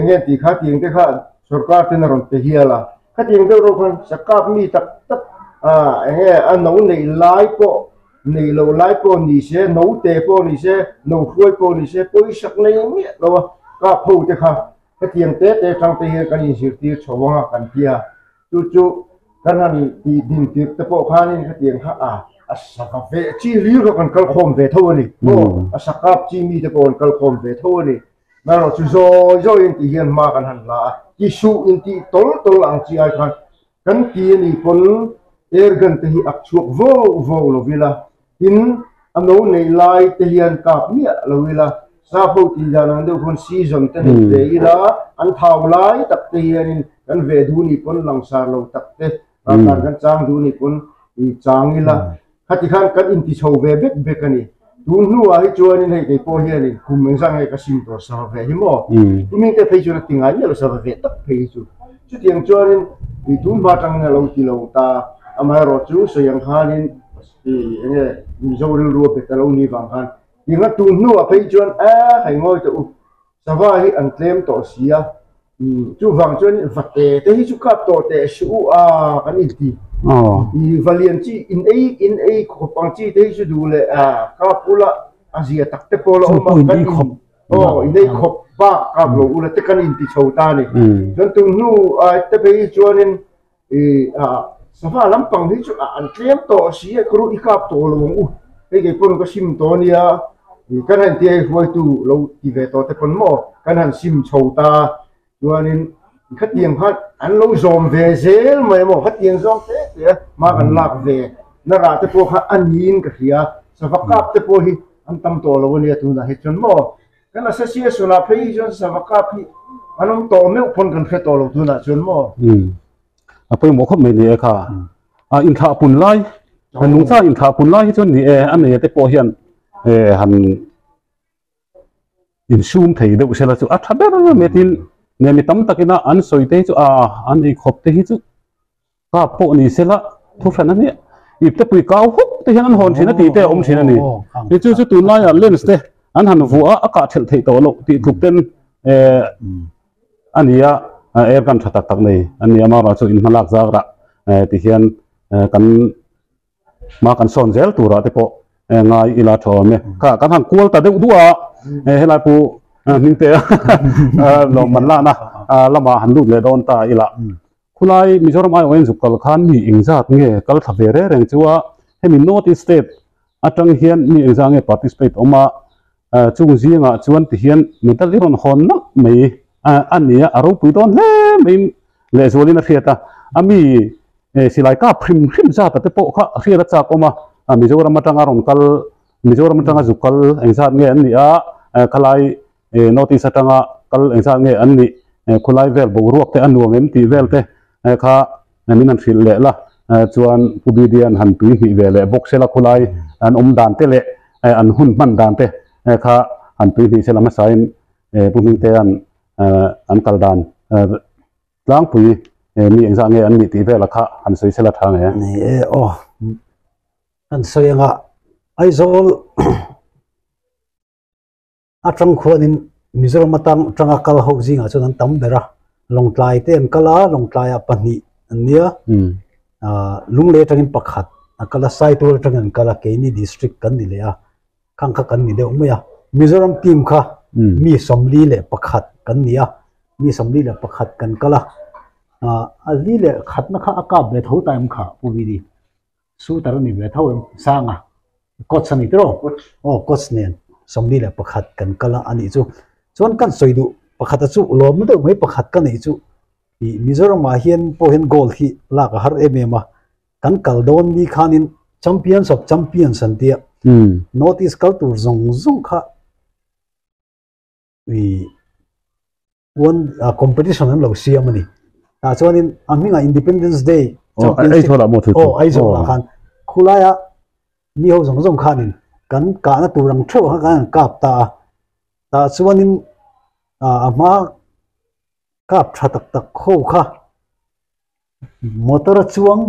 S1: nge ti kha tiang te kha sarkar te na ron te hiala kha tiang deuh ro khan sakap mi tak tak nge an no nei lai po nei lo lai po ni se no te po ni se no khoi po ni se poi sak nei mi lo ka pho te kha cái tiền tết để trong tiền cái gì tiền chầu hoa cần kia chu kan han ti din ti te po khanin khatiang ha a saka ve chi li ro kan kal khom ve tho ni a sakap chi mi te pon kal khom ve tho ni na ro chu zo in ti hian ma kan han la ki su in ti tol ang chi ai kan ti ni pon ergan te hi ak chuak vo lo vila in ano nei lai te hian kap mi lo vila sa po ti dan do kon season te ni ve ila an thau lai tak te hian kan ve du ni pon lang sar lo tak te kan chang du ni pon i chang ila hati khan kan in ti chho ve bek ani tun nu ai chuan in hei ke po hian in kum meng sang ai ka sim to sa ve hi mo mi te phei chu tinga ni lo sa ve tak phei chu tiang chuan in i tun ba tang na lo ti lo ta amai ro chu so yang khan in nge mi zo ru ru pe ta lo ni wang khan tinga tun nu a phei chuan hai ngoi te u sa va hi an tlem to sia chu wang chuan vate te hi chu kap to te su kan in ti i valian chi in a ko pang chi te chu du le ka pula azia tak te polo ma kan in a khop pa ka lo ula te kan in ti chho ta ni don tung nu te pe chuan in safa lampang hi chu an tlem to si kru i kap to lo u te ge pon ko sim to nia kan han ti hoi tu lo ti ve to te pon mo kan han sim chho ta chuan in khát tiền hát anh lâu dòm về dễ mà một khát tiền dòm thế mà cần lạc về nó ra tới phố anh nhìn cái gì sao phát cáp tới phố hi anh tâm tổ là vấn đề tu là hết chuẩn mò cái là sẽ xia số là phải cho sao phát cáp hi anh ông tổ mấy phần cần phải tổ là tu là chuẩn mò
S2: bây giờ một mình đi cả in khá bún lai anh nung sa in khá bún lai cho ni anh này tới phố hiện hắn in zoom thấy được sẽ là chỗ tháp đó mấy tin nè mi tắm ta cái na ăn soi te chu ăn đi khop te hi chu ka po ni se la thu fan ani ip te pui kau huk te hian an hon thina ti te om thina ni ni chu chu tu na ya lens te an han vu a ka thel thei to lo ti thup ten ania air kan thatak tak nei ania ma ra chu in halak za ra ti hian kan ma kan son zel tu ra te po ngai ila tho me ka kan han kual ta de du a helai pu mình té lo man la na lama han lu le don ta ila khulai mizoram ai oin zukal khan mi ingzat nge kal thavere reng chuwa hemi north east state atang hian mi exange participate oma chung zinga chuan ti hian metal iron hon na mei ania aro pui don le mei le zolina fiata ami silai ka phrim za ta te po kha khira cha koma mizoram atanga ron kal mizoram atanga zukal engzat nge an ni a khalai notice atanga kal engsa nge anni khulai vel bo ruak te anu mem ti vel te kha min an fil le la chuan pubidian han tui hi ve le box la khulai an dan te le an hun man dan te kha an tui hi sela ma sain puming te an kal dan tlang pui mi engsa nge anni ti vel kha an soi sela thang e
S3: ni an soyanga aizol atang khuanin mizoram matang tanga kal ho zinga chuan tam bera longtlai te an kala longtlai a pani ania lungle tangin pakhat akala sai tur tangan kala ke ni district kan ni le a khang kha kan ni de umya mizoram team kha mi somli le pakhat kan nia mi somli le pakhat kan kala ali le khatna kha aka be tho time kha puvidi su tar ni be tho sanga coach ani tro coach nen somli le pakhat kan kala ani chu chon kan soidu pakhat chu lom do mai pakhat kan ei chu i mizoram ma hian po hen goal hi la ka har emema kan kaldon mi khanin champions of champions an dia notice kal tur zong kha we one competition an lo siamani ta chuanin aminga independence day
S2: ai thola mo thu
S3: ai zola khan khulaya mi ho zong khanin kan ka na turang tho ha kan kap ta chuanin ama kap tha tak kho kha motor chuang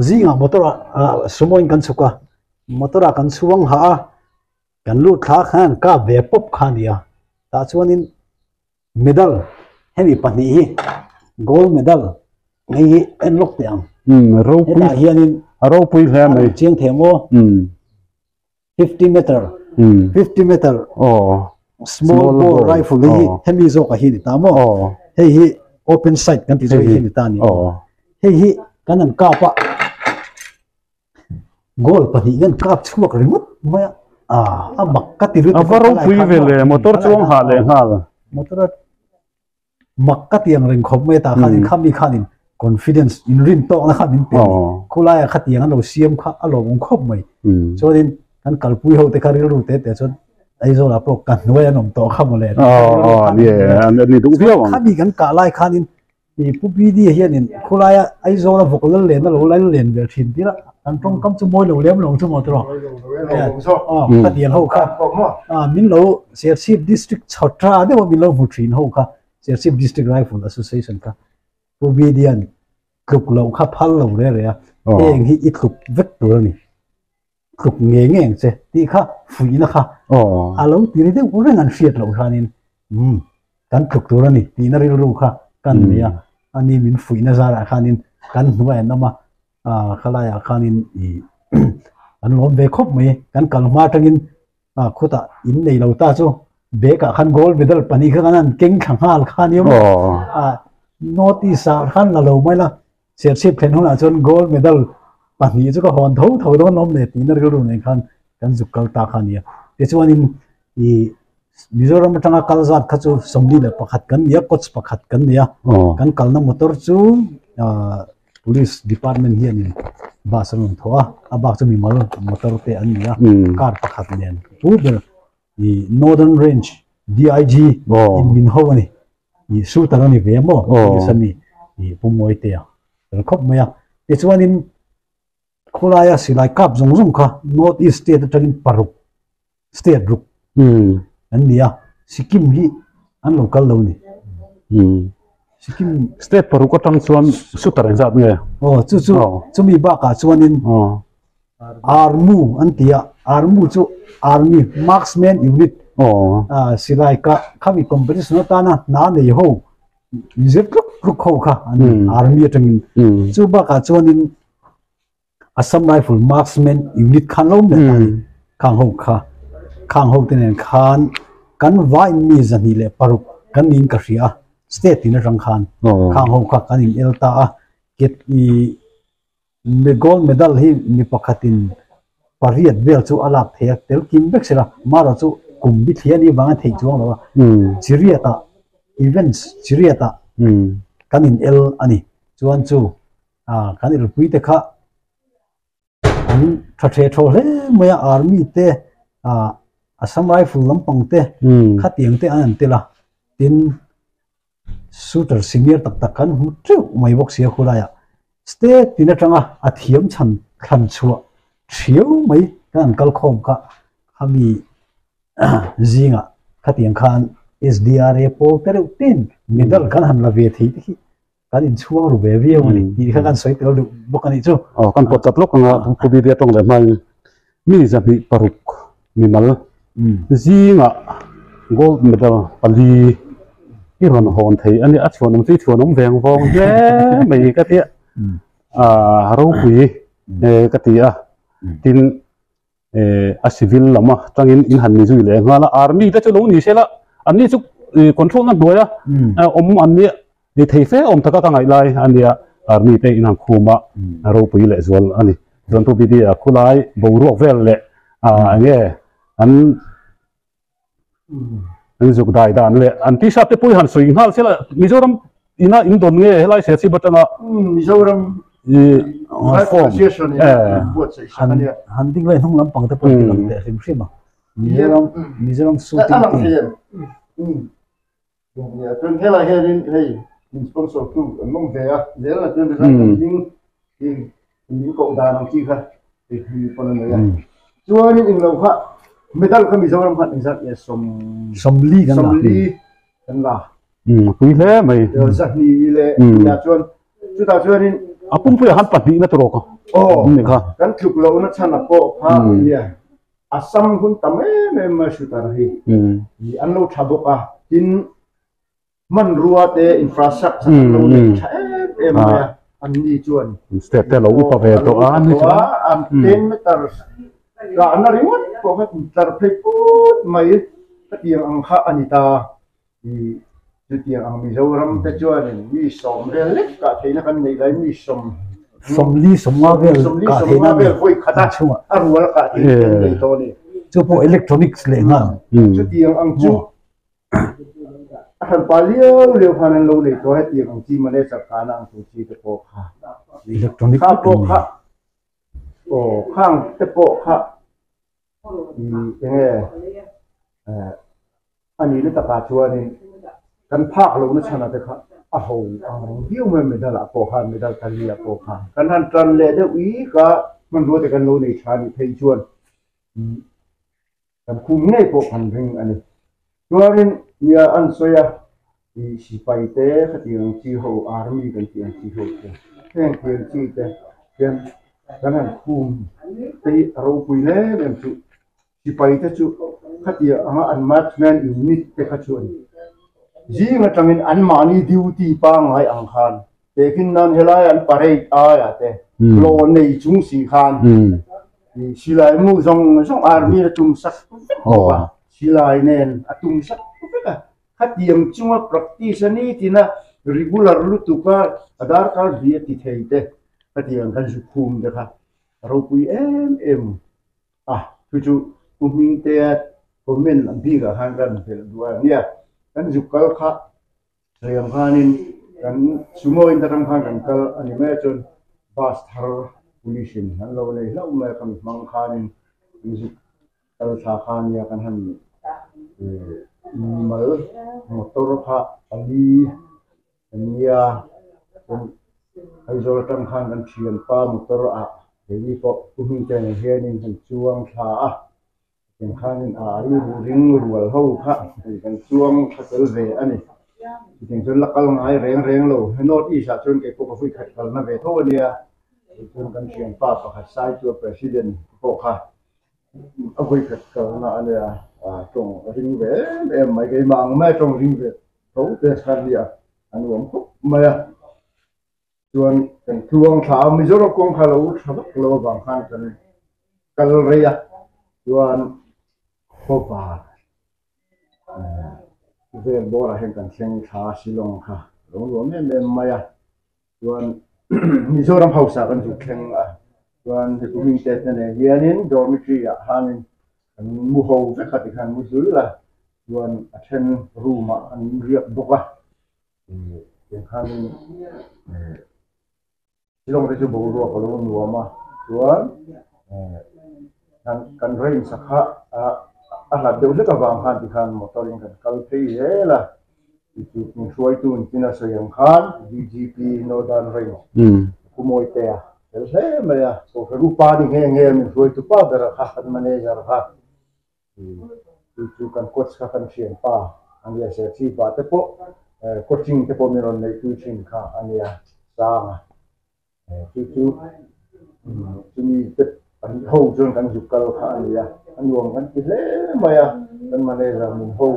S3: zinga motor sumoin kan suka motora kan suang ha kan lu thla khan ka ve pop khania ta chuanin medal hemi pani gold medal ngai en lok tiang
S2: ro
S3: ta hianin
S2: aro pui hlam mai
S3: chiang themo 50 meter 50 meter small bore rifle hi hemi zo ka hi ta mo hei hi open site kan ti zo hi ta ni hi kan an ka pa goal pa hi gan kap chuak rimut maya a makka ti ru
S2: avaro pui vele motor chuang ha le ha
S3: motor makka ti ang ring khop me ta khanin khami khanin confidence in rin to na khanin pe khula ya khati ang lo siam kha alo ong khop mai so din kan kalpui ho te khari ru te chon ai zo la pro kan noya nom to khamole
S2: an ni du via
S3: khami kan ka lai khanin i pupi di hianin khula ya ai zo la vokal le na lo lai len ver thin ti la an trong kam chu moi lo lem lo chu mo tro ka dian ho kha min lo Siership district chotra de mo min lo mu thin ho kha Siership district rifle association ka pupi dian kluk lo kha phal lo re re eng hi i kluk vek tur ni kluk nge nge che ti kha fui na kha alo ti ni de u reng an fiat lo khanin kan kluk tur ni ti na ri ru kha kan ya ani min fui na zara khanin kan nuwa na ma khalaya khanin I an lom ve khop mai kan kalma tangin khuta in nei lo ta chu be ka khan gold medal pani khan an keng khang hal khan yom notice khan la lo mai la Siership phen hona chon gold medal pani chu ka hon tho tho don nom ne ti na ru ne khan kan zukal ta khan ya te chuan in I Mizoram tanga kalzat khachu somli le pakhat kan ya coach pakhat kan ya kan kalna motor chu police department hian in basalon thoa abak chu mi mal motor te an ya car pakhat nen uber I northern range dig in min ho ani I shooter ani ve mo sani I pumoi te ya khop maya te chuan in khulaya silai kap zong zong kha north east state tangin paruk state ruk an nia Sikkim hi an local lo ni Sikkim
S2: state paru ko tang chuan shooter zat nge
S3: chu mi ba ka chuan in armu an tia armu chu army marksman unit silai ka khami competition ta na nei ho zep kruk ho kha an army atangin chu ba ka chuan in Assam rifle marksman unit khan lo ne khang ho kha khang ho ten khan kan vai mi zani le paruk kan nin ka ria state in rang khan khang ho kha kan in elta get I gold medal hi mi pakhatin pariat bel chu alak the tel kim bek sera mara chu kumbi thiani banga thei chuang lo chiriata events chiriata kan in el ani chuan chu kan il pui te kha an thathe tho le maya army te Assam rifle lampang te khatiang te an te la tin shooter senior tak tak kan hu tru mai bok sia khulaya state tina tanga athiam chan khan chua thiau mai kan kal khom ka hami zinga khatiang khan SDRA po teru tin medal kan han la ve thi ti kan in chuang ru ve ve mani ti khan soi tel du bokani chu
S2: kan pot tat lok nga pubi dia tong le mai mi zami paruk mi mal zinga gold medal pali iron hon thei ani a chuan ti chuan veng vong ye mai ka tia ro pui ka tia tin a civil lama tangin in han ni zui le ngala army ta chu lo ni sela ani chu control na doya ani ni thei fe taka ka ngai lai ania army te in han khuma ro pui le zwal ani don tu bi dia khulai bo ruak vel le nge an zuk dai dan le an ti sa te pui han sui ngal sela Mizoram ina in don nge helai se si batanga
S1: Mizoram
S2: form
S3: han ding lai hung lam pang te pui lam te sim sim Mizoram shooting
S1: ya tun hela herin hey sponsor tu mong ve a lela tun da ding ko da nang chi kha ti pon na ya chuan in lo kha medal kha Mizoram kha insat ya
S3: somli kan
S1: la
S2: pui le mai
S1: zahni le ya chuan chu ta chuan in
S2: apum pui han pati na tro ko ni kha
S1: kan thuk lo na chana ko ha ya Assam hun tame me ma shutar hi an lo thado ka tin man ruate infrastructure lo ne em ya an ni chuan
S2: state te lo upa ve to an ni chuan
S1: an 10 meter ra an ringot ko ka tar phei put mai ta tiang ang kha anita จุดที่อังมิโซรัมแต่จวนมีสมเรื่องเล็กก็ที่นักในไรมีสม
S3: somli somma vel ka thena
S1: vel koi khata arwal ka ti nei to ni
S3: chu po electronics le nga
S1: chu ti ang chu han palio le phanan lo le to he ti ang chi mane sa kana ang chu chi te po kha
S3: electronic
S1: kha po kha o khang te po kha nge ani le ta ka chuwa ni kan phak lo na chana te kha a ho hiu me medal a po kha medal tali a po kha kan han tran le de wi ka man ro te kan lo nei chani thei chuan kan khum nei po kan ring ani chuanin ya an soya i sipai te khatiang chi ho army kan tiang chi ho te teng tiang chi te ken kan han khum te ro pui le ben chu sipai te chu khatia anga an marksman unit te khachuan ji nga tangin an mani duty pa ngai ang khan tekin nan helai an parade a ya te lo nei chung si khan silai mu zong army la tum sak silai nen atum sak ka khatiam chunga practice ani tina regular lutuka adar card dia ti theite khatiam kan su khum de kha ro pui em chu uming te komen bi ga han kan fel dua nia kan su kal kha sayang khanin kan sumo in taram khan kan kal ani me chon bas thar pulisin han lo nei lo me kan mang khanin su kal sa khan ya kan han mal motor kha ali ania kan ai zo tam khan kan thian pa motor a ni po uming te ne hianin han chuang tha yang khanin ring rual ho kha kan chuang khatel ve ani ting chon lakal ngai reng lo not isa chon ke ko fui khatal na ve tho nia chon kan chiang pa kha sai chu president ko kha a fui khatal na ania tong ring ve em mai ke mang mai tong ring ve tho te khan lia an wong ko mai chuan kan chuang tha mi zo ro kong kha lo thabak lo bang khan kan kal ria chuan Hopa vel bora hen kan thleng tha silong kha ro me maya chuan mizoram hausa kan ju thleng chuan the coming test ne hianin dormitory a hanin kan mu ho ve khati khan mu zul la chuan a then room an riak boka yen khanin silong re ju bo ro ko lo nuama chuan kan rain sakha ahla deu le ka wang khan ti khan motoring kan kal thei hela chu ni suai tu tina sayang khan DGP Northern Rail kumoi te a he me ya so ru pa ni nge mi suai tu pa ber kha kan manager kha chu kan coach kha kan sian pa an ya se chi pa te po coaching te po mi ron nei tu chin kha an ya sa chu ni te an ho jun kan ju kal kha an ya an luang kan ti le maya kan manager min ho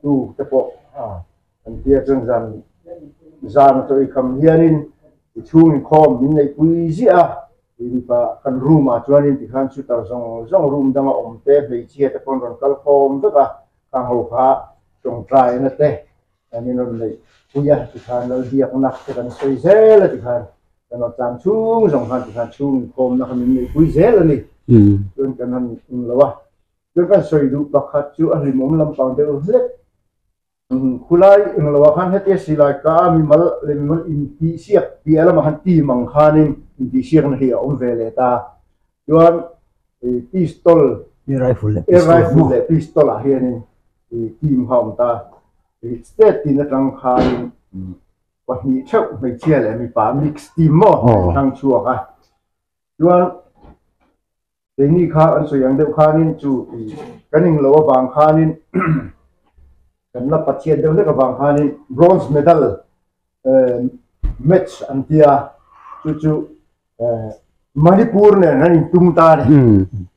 S1: tu te po an tia chung zan to I kam hianin I chung khom min nei pui zia I pa kan room a chuanin ti khan chu tar zong room danga om te bei chia te pon ron kal khom to ka ho kha chung trai na te ani non nei puya ti khan lo diak nak te kan soi zel ti khan kan no chang chung zong khan ti khan chung khom na kan min nei pui zel ani chuan kan han lawa chuan kan soi du pakhat chu a rimom lampang de hlek khulai lawa khan hete silai ka mi mal le mal in ti siak pi ala ma han ti mang khanin in ti siak na hi om vele ta chuan pistol rifle pistol a hianin team hom ta state tin atang khanin wa hi chau mai chia le mi pa mix team mo thang chua ka chuan ni kha an so yang deuh khanin chu kaning lo wang khanin kan la pathian deuh le ka wang khanin bronze medal match antia chu Manipur ne nan tum ta ne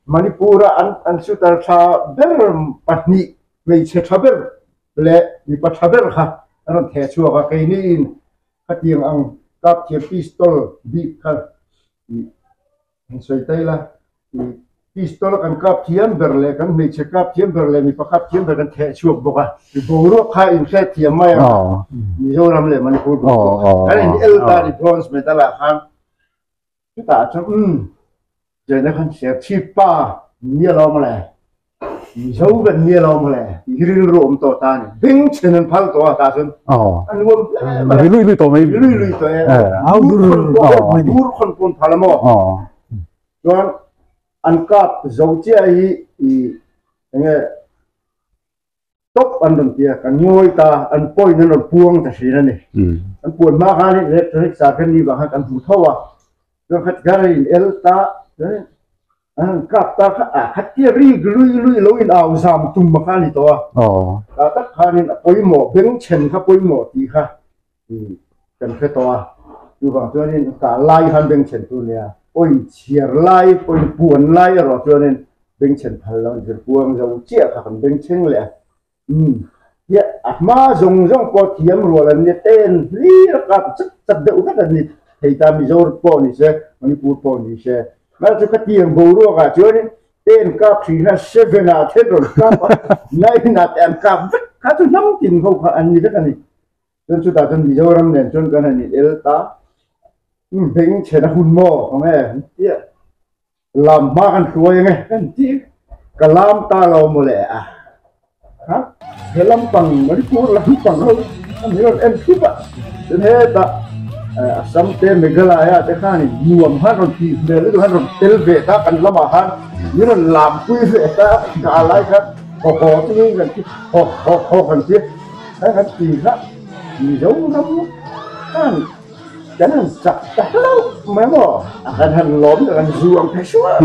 S1: Manipur an chu tar tha ber patni mei che thaber le mi pa thaber kha an the chu ka kai ni khatiang ang kap che pistol bi kha in soi tai la pistol kan kap thiam berle kan mi che kap thiam berle mi pakap thiam ber kan the chuak boka ti boru kha in khe thiam mai mi zo ram le mani pur kan in el ta di bronze medal a khan ta chang je na kan se chi pa ni lo ma le mi zo ben ni lo ma le ri rom to ta ni bing chen an phal to ta sun an wom
S2: lui to mai
S1: lui to
S3: au
S1: dur khon pun phalamo don an kap zo che ai nge top an dum tia kan nyoi ta an poi nan puang ta si na ni an puan ma kha ni electric sa kan ni ba ha kan hu thawa don khat gari el ta an kap ta khat tia ri lui lo in au sam tum ma kha ni to ta ta kha ni poi mo beng chen kha poi mo ti kha kan khe to tu ba cho nên ka lai han beng chen tu nia ôi chiar lai ôi buồn lai rồi cho nên bên chân phật lâu rồi buông dầu chia cả phần bên chân lẹ ya mà dùng có thiếm rồi là nhiệt tên lý gặp chất đậu rất là nhiệt thì ta bị dầu bỏ đi xe mình buồn bỏ đi xe mà cho cái tiền bù rồi cả cho nên tên cáp thì là seven à thế rồi cáp này là em cáp rất khá cho năm tiền không phải anh như thế này cho chúng ta cho bị dầu làm nên cho cái này nhiệt ta bên trên hun mò không nghe tiếc làm ba ăn xuôi nghe tiếc cả làm ta làm một lẽ hả thế làm bằng mấy cuốn làm bằng hơn anh hiểu em thích ạ thế ta sắm tên mình cái này thế khai nhuộm hát rồi thì về lúc hát rồi tên về ta cần làm mà hát như là làm quy về ta cả lại khác họ chứ gần họ cần thiết thế cái gì khác gì giống lắm jangan tak tahu memang akan lom dengan zuang pesua.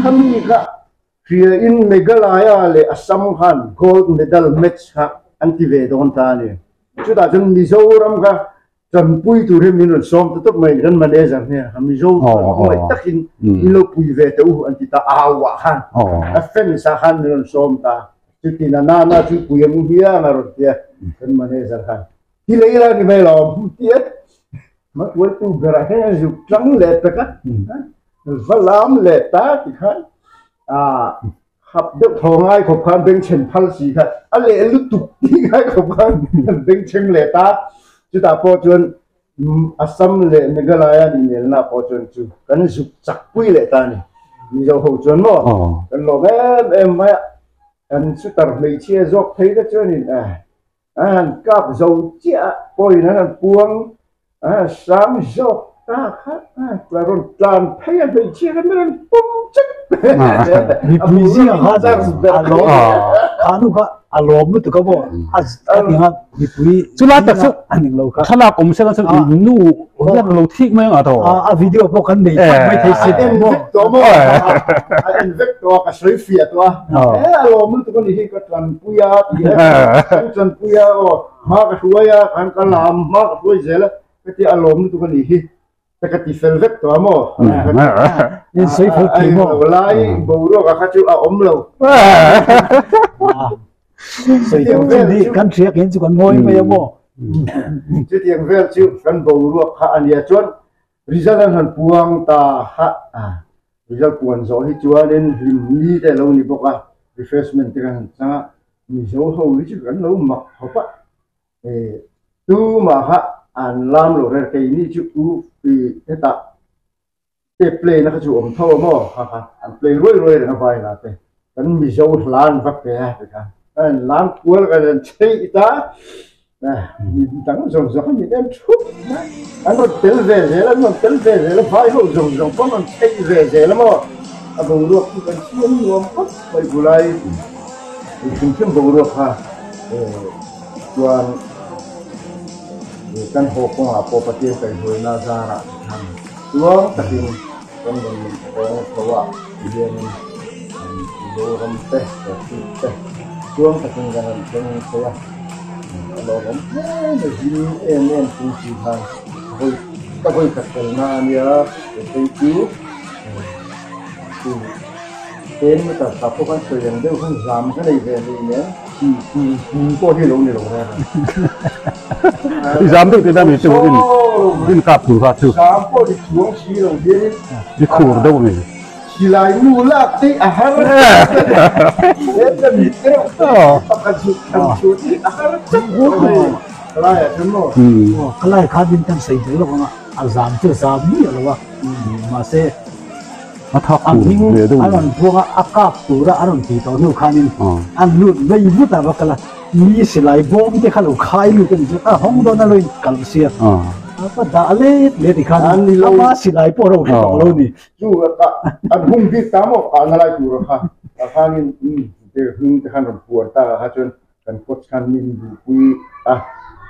S1: Kami ka via in Meghalaya le Assam Khan gold medal match ka anti vedon ta ni. Kita jen Mizoram ka jen pui tu re minun som tu mai jen manager ni. Mizoram mai takin ilo pui ve tu anti ta awa kan. Afen sa kan minun som ta. Cuti nana cu pui yang dia ngarut dia jen manager kan. Thì lấy ra thì về làm tiết mà cuối cùng về lại dùng trắng lệ tất cả và làm lệ ta thì khác học được thằng ai học khăn bên trên phật gì khác anh lệ lúc tục đi ai học khăn bên trên lệ ta chúng ta bỏ chuyện Assam lệ Meghalaya đi nên là bỏ chuyện chú cái dùng chặt quy lệ ta này mình giàu hậu chuyện mà cái lo em mà anh chúng ta lấy chia dọc thấy cái chuyện này anh cáp dầu chia bôi nó là buông sám dọc ta khác là rồi tràn thấy anh bị chia cái mình bung chết
S3: bị bùi gì à khanu ka alom tu ka bo ni ha bị bùi
S2: chú lá tập sức
S3: anh lâu ka
S2: khá là cũng sẽ là sự nu rất là lâu thích mấy ở đó
S3: video bộ kan này mấy thấy sẽ
S1: em vết to mà anh vết to cả sấy phiệt to alom tu kan hi ka tràn puya thì tràn puya mà cái suy anh cái làm mà cái suy dễ là cái alom tu kan hi cái tifel vết to mà
S3: nên sấy phật thì mà
S1: lại bầu rồi cả chú ôm lâu
S3: sấy phật thì kan thiệt hiện chỉ còn ngồi mấy mo
S1: chứ tiếng về chịu kan bầu rồi cả anh ya chọn result han puang ta ha result puan zo hi chua nên ni te lo ni boka refreshment te kan sa mi zo ho ni chu kan lo mak ho pa tu ma ha an lam lo re ke ni chu u pi ta te play na ka chu om tho mo ha an play roi na vai na te kan mi zo lan vak ke ha ka an lam pual ka chei ta tăng rồng rồng như em chút anh còn tel về thế lắm, tel về thế là phải hậu rồng rồng có còn chạy về thế lắm mà bầu ruột thì còn xuyên luôn hết vậy của lại thì chúng thêm bầu ruột ha toàn căn hộ của họ có tiền phải hồi na ra là luôn tất nhiên con mình có quả thì mình đồ làm tết tết luôn tất nhiên là mình không có lo lắm để gì em cũng chỉ hàng thôi các bạn các bạn na nia để cứu tên người ta tập các thời gian đều không làm cái này về thì nhé có đi lâu ra
S2: đi giảm được thì ta bị chịu in cặp thủ phạt chịu
S1: giảm có đi xuống xí rồi đi
S2: đi khổ đâu vậy
S1: silai mula ti ahar dan mikir pakai suit ahar kelai semua
S3: kelai kadin kan saya dulu kan azam tu azam ni lah masih
S2: มาทัก
S3: อัน
S2: คู
S3: นี้
S2: เดี๋ยวดู
S3: อันนั้นพวกอากาศตัวอันนั้นที่ตัวนู้นคันนี้อันนู้นไม่รู้แต่ว่ากันละมีสิหลายบ่มที่เขาลูกขายลูกกันจะห้องโดนอะไรกันเสียก็ด่าเลยเลยที่คันนี้แล้วมาสิหลายพวกเราที่ตัวเรานี่
S1: juga an hung di tamo analai puro ha afanin de hung de kan puerta ha chon kan coach kan min bu pui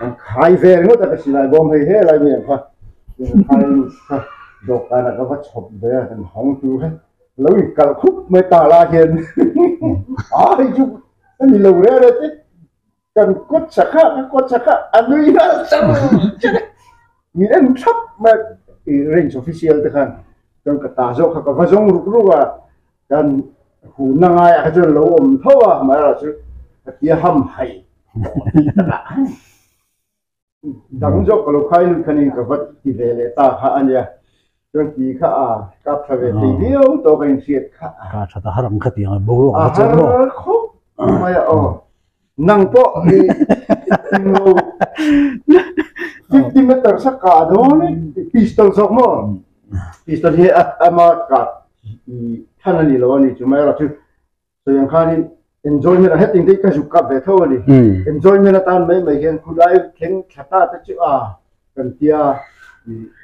S1: an khai ve ngo ta ka silai bom he he lai me ha khai ha dok ana ka va chop be an hong tu he loi kal khup me ta la hian ai ju ani lo re re ti kan coach saka anui ra sam mi en chop ma range official te kan trong cái tà dốc các cái giống rục àกันหูนางไงเขาจะรู้อมเท่าว่ามาแล้วchứ kia hầm hay đằng dốc cái lục khai lúc này cái vật thì về lại ta hạ anh ya trong kỳ khá cáp phải về thì điêu tôi cái chuyện khá
S3: cả thật haram khát tiếng bố
S1: à haram khóc mà ya năng po thì ngô 50 meter sa cả đó pistol sọc mà pistol he ama ka thanani lo ni chuma ra chu so yang khani enjoyment a heting dei ka ju ka ve tho ni enjoyment tan mai mai gen khulai kheng thata ta chu kan tia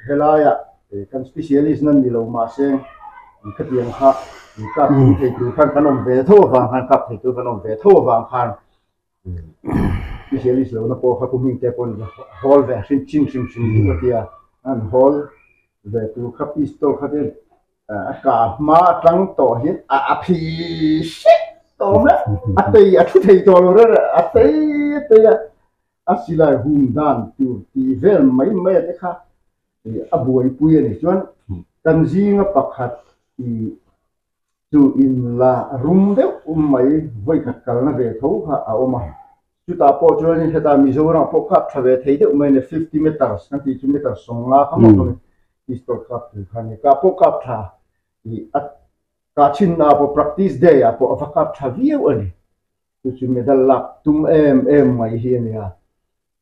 S1: helaya kan specialist nan ni lo ma se ka tiang kha ka thei tu khan kanom ve tho wa khan ka thei tu kanom ve tho wa khan specialist lo na po kha ku ming te pon hol ve chin ka tia an hol về từ khắp pistol khắp đến cả ma trắng tổ hiện phi tổ mấy tây thu thầy tổ rồi tây xí lại hùng đàn từ thì về mấy mấy cái khác thì buổi buổi này chuan cần gì ngấp bạc hạt thì từ in là room đấy mấy với khát cả nó về thấu ha mà chúng ta bỏ cho nên ta Mizoram bỏ khát về thấy được mấy 50 meters năm 50 meters song la không pistol cup khani ka po cup tha I ka chin na po practice day po ava cup tha view ani chu medal lap tum mai hian ya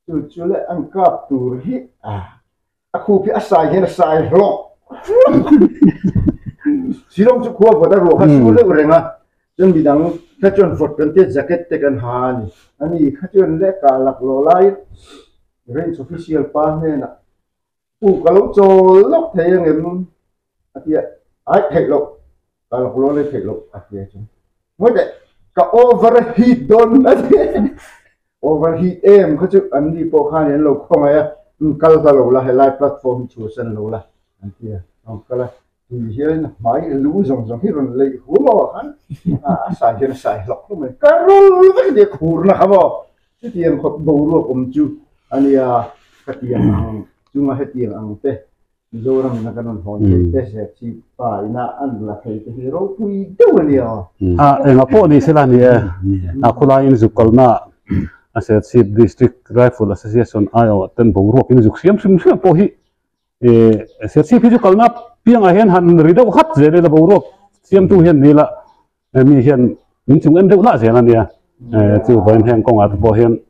S1: chu le an cup tur hi a khu pi asai hen asai ro silong chu khu bo da ro kha chu le renga chen bidang kha chon fort kan te jacket te kan ha ni ani kha chon le ka lak lo lai range official pa ne na cái lúc cho lúc thấy em thì ai thấy lúc cái lúc lo lên thấy lúc thì chứ mới đấy cái overheat don overheat em có chứ anh đi bộ khai đến lúc không ai cái lúc là hay live platform chủ sân lúc là anh thì cái là thì hiện máy lú rong hết rồi lấy hú mà hắn sai lúc không cái lúc cái gì khur na không chứ thì em không bầu luôn chú anh cái tiền cuma hati ang te zoram na kanon hon te se chi pa ina an la thei te hero pui deu ni
S2: nga po ni sila ni khula in zukal na ase chief district rifle association ayo ten bo ro kin zuk siam po hi se chief zukal na piang a hen han ri do khat je le bo ro siam tu hen ni la mi hen min chung en deu la je na ni chu vain hen kong a bo hen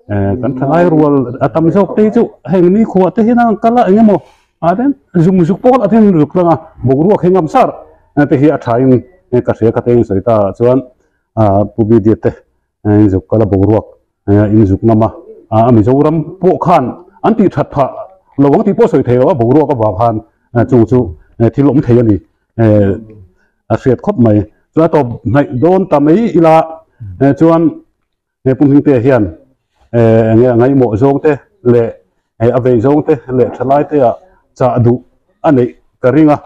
S2: kan thangai rual atam jok te chu heng ni khuwa te hina kala engemo aden zum zuk pol athen ruk langa bogru khengam sar te hi athain ka se ka teng soita chuan pubi de te zuk kala bogru in zuk nama ami zoram po khan anti that pha lowang ti po soi theo bogru ka ba khan chu thilom thei ani a set khop mai chu to nai don tamei ila chuan pum hing te hian ngay mộ zong te le ave zong te le thalai te cha du ani karinga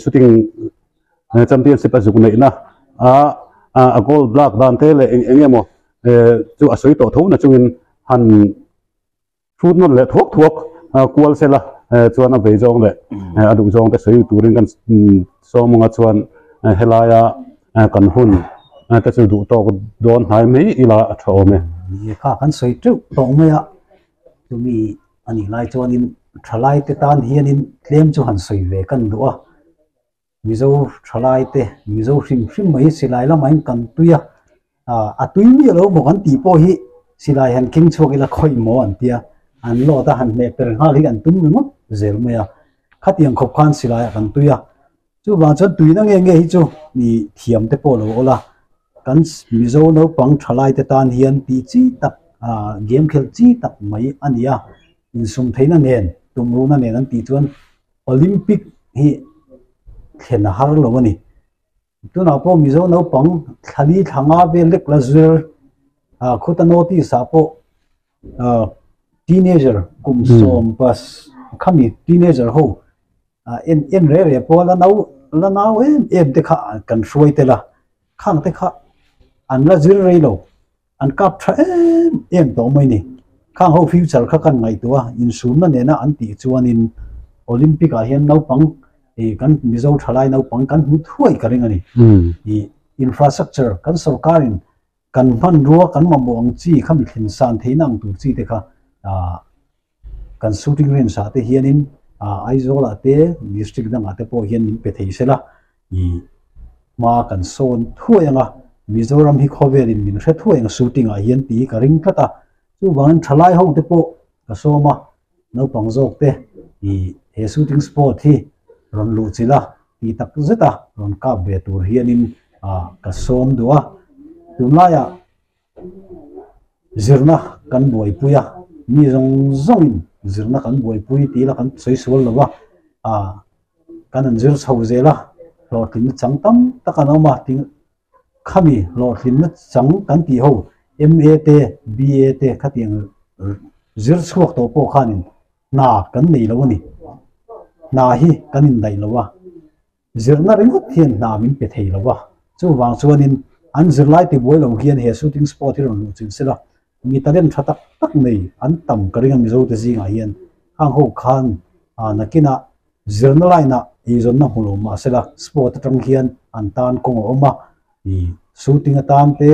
S2: shooting championship azuk nei na a gold black dan te le engemo chu asoi to thona chungin han food non le thok kwal sela chuan ave zong le adu zong te soi turin kan somonga chuan helaya kan hun ta chu du to don hai mai ila thome
S3: kha kan soi tu to me ya tumi ani lai chuan in thalai te tan hian in claim chu han soi ve kan du a mizo thalai te mizo hrim mai silai la mai kan tuya a tui mi lo mo kan ti po hi silai han king chok ila khoi mo an tia an lo ta han me per ha li an tum mo zel me ya khatiang khop khan silai kan tuya chu ba chan tui na nge hi chu ni thiam te po lo ola kan mizo no pang thalai te tan hian ti chi tak game khel chi tak mai ania in sum theina nen tumru na nen an ti chuan olympic hi khen har lo ani tu na po mizo no pang thali thanga be lek lazur khuta noti sa po teenager kum som pas khami teenager ho en re po la nau em te kha kan shuai te la khang te kha an la zir rei lo an kap tha em to mai ni khang ho future kha kan ngai tua in sum na ne na an ti chuan in olympic a hian no pang kan mizo thalai no pang kan hu thuai ka ring ani i infrastructure kan sarkarin kan man ruwa kan mamong chi khami thin san theinang tu chi te kha kan shooting range sa te hianin aizola te district dang ate po hian min pe thei sela i ma kan son thuanga mizoram hi khoverin min hre thuanga shooting a hian ti ka ring thata chu wan thalai ho te po ka soma no pang jok te i he shooting sport hi ron lu chila ti tak zeta ron ka be tur hianin ka som duwa tumlaya zirna kan boi puya mi zong zirna kan boi pui ti la kan soi sual lawa kan an zir chho zela lo tin chang tam takano ma ting khami lo tin chang kan ti ho MA te BA te khatiang zir chuak to po khanin na kan nei lo ni na hi kanin dai lawa zirna ringot hian na min pe thei lawa chu wang chuanin an zirlai te boi lo hian he shooting sport hi ron lu chin sela mi talen thatak tak nei an tam karinga mi zo te zinga hian hang ho khan nakina zirna laina i zonna hulo ma sela sport tang hian an tan kong oma i shooting atan te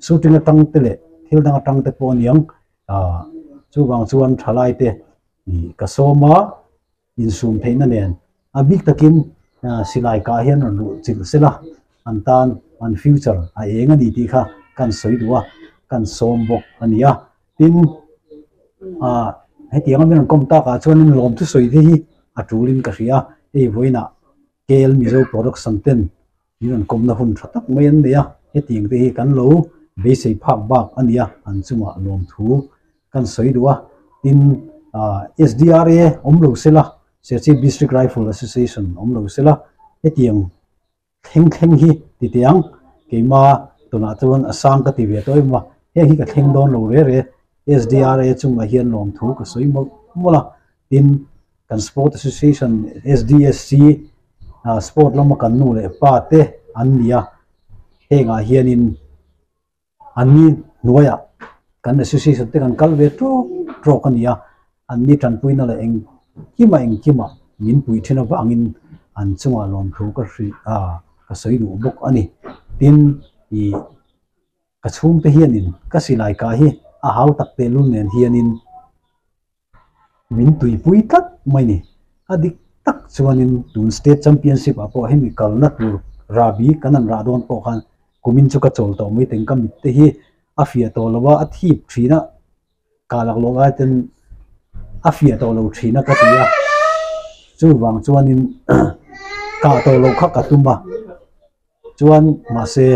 S3: shooting atang te le thil dang atang te pon yang chu wang chuan thalai te i kasoma in sum theina nen a big takin silai ka hian ron lu chil sela an tan an future a enga ni ti kha kan soi duwa kan som bok ania tin heti ang men kom ta ka chuan lom tu soi hi a tulin ka ria ei voina kel mizo production ten yin kom na hun thatak mai an dia heti ang te hi kan lo be sei phak bak ania an chunga lom thu kan soi duwa tin SDRA omlo sela Serchi District Rifle Association omlo sela heti ang theng hi ti tiang keima tuna chuan asang ka ti ve toy ma he hi ka theng don lo re SDRA chunga hian lom thu ka soi mola tin kan sport association SDSC sport lama kan nu le pa te an nia henga hianin ani nuaya kan association te kan kalve tro kan nia an ni tan puina le eng kima min pui thina wangin an chunga lom thu ka hri ka soi du bok ani tin i ka chhum te hianin ka silai ka hi a hau tak te lun nen hianin min tui pui tak mai ni adik tak chuanin tun state championship apo hemi kalna tur rabi kanan ra don po khan kumin chu ka chol to mai teng ka mit te hi a fia to lawa a thip thina kalak loga ten a fia to lo thina ka tia chu wang chuanin ka to lo kha ka tuma chuan ma se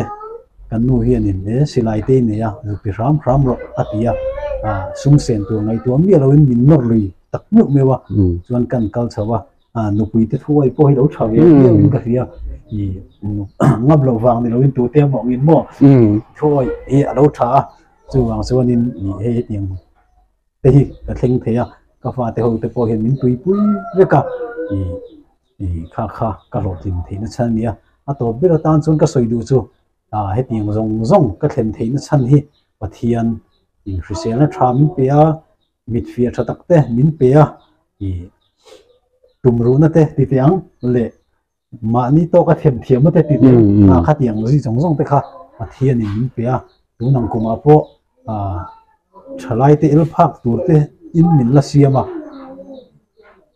S3: kan nu hianin silai te ne ya pi ram ro atia sum sen tu ngai tu mi lo in min nor lui tak nu mewa chuan kan kal chawa nu pui te thuai po hi lo thawe in ka ria i ngab lo wang ni lo in tu te mo in mo thoi e lo tha chu wang chuanin i he tiang te hi ka thleng the ya ka fa te ho te po hin min pui ve ka i kha ka lo tin theina chan nia a to bira tan chun ka soi du chu he tiang zong ka thlen theina chan hi pathian in hrisela tha min pe a mit fia thatak te min pe a i tumru na te ti tiang le ma ni to ka them thiam te ti kha tiang zi zong te kha pathian in min pe a tu nang kuma po thalai te il phak tur te in min la siama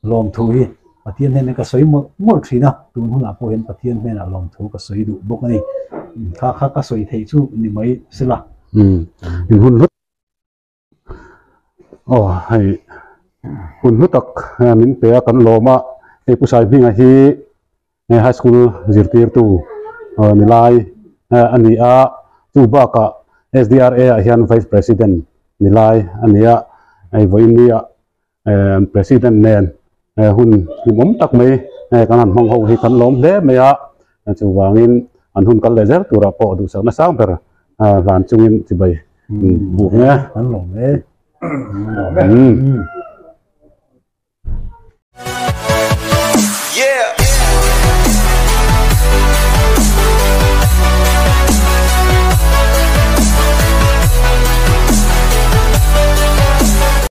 S3: lom thu hi pathian hen ka soi mol thina tun huna po hen pathian hen alom thu ka soi du bok ani kha ka soi thei chu ni mai sila
S2: in hun lut hay hun lutak min pe kan loma e pusai minga hi high school zirtir tu nilai ani a tu ba ka SDRA hian vice president nilai ania ai voinia president nen hun mom tak mai kan han hong ho hi kan lom le me a chu wangin an hun kal lezer tura po du sa na sang per van chungin chibai bu nge
S3: an lom e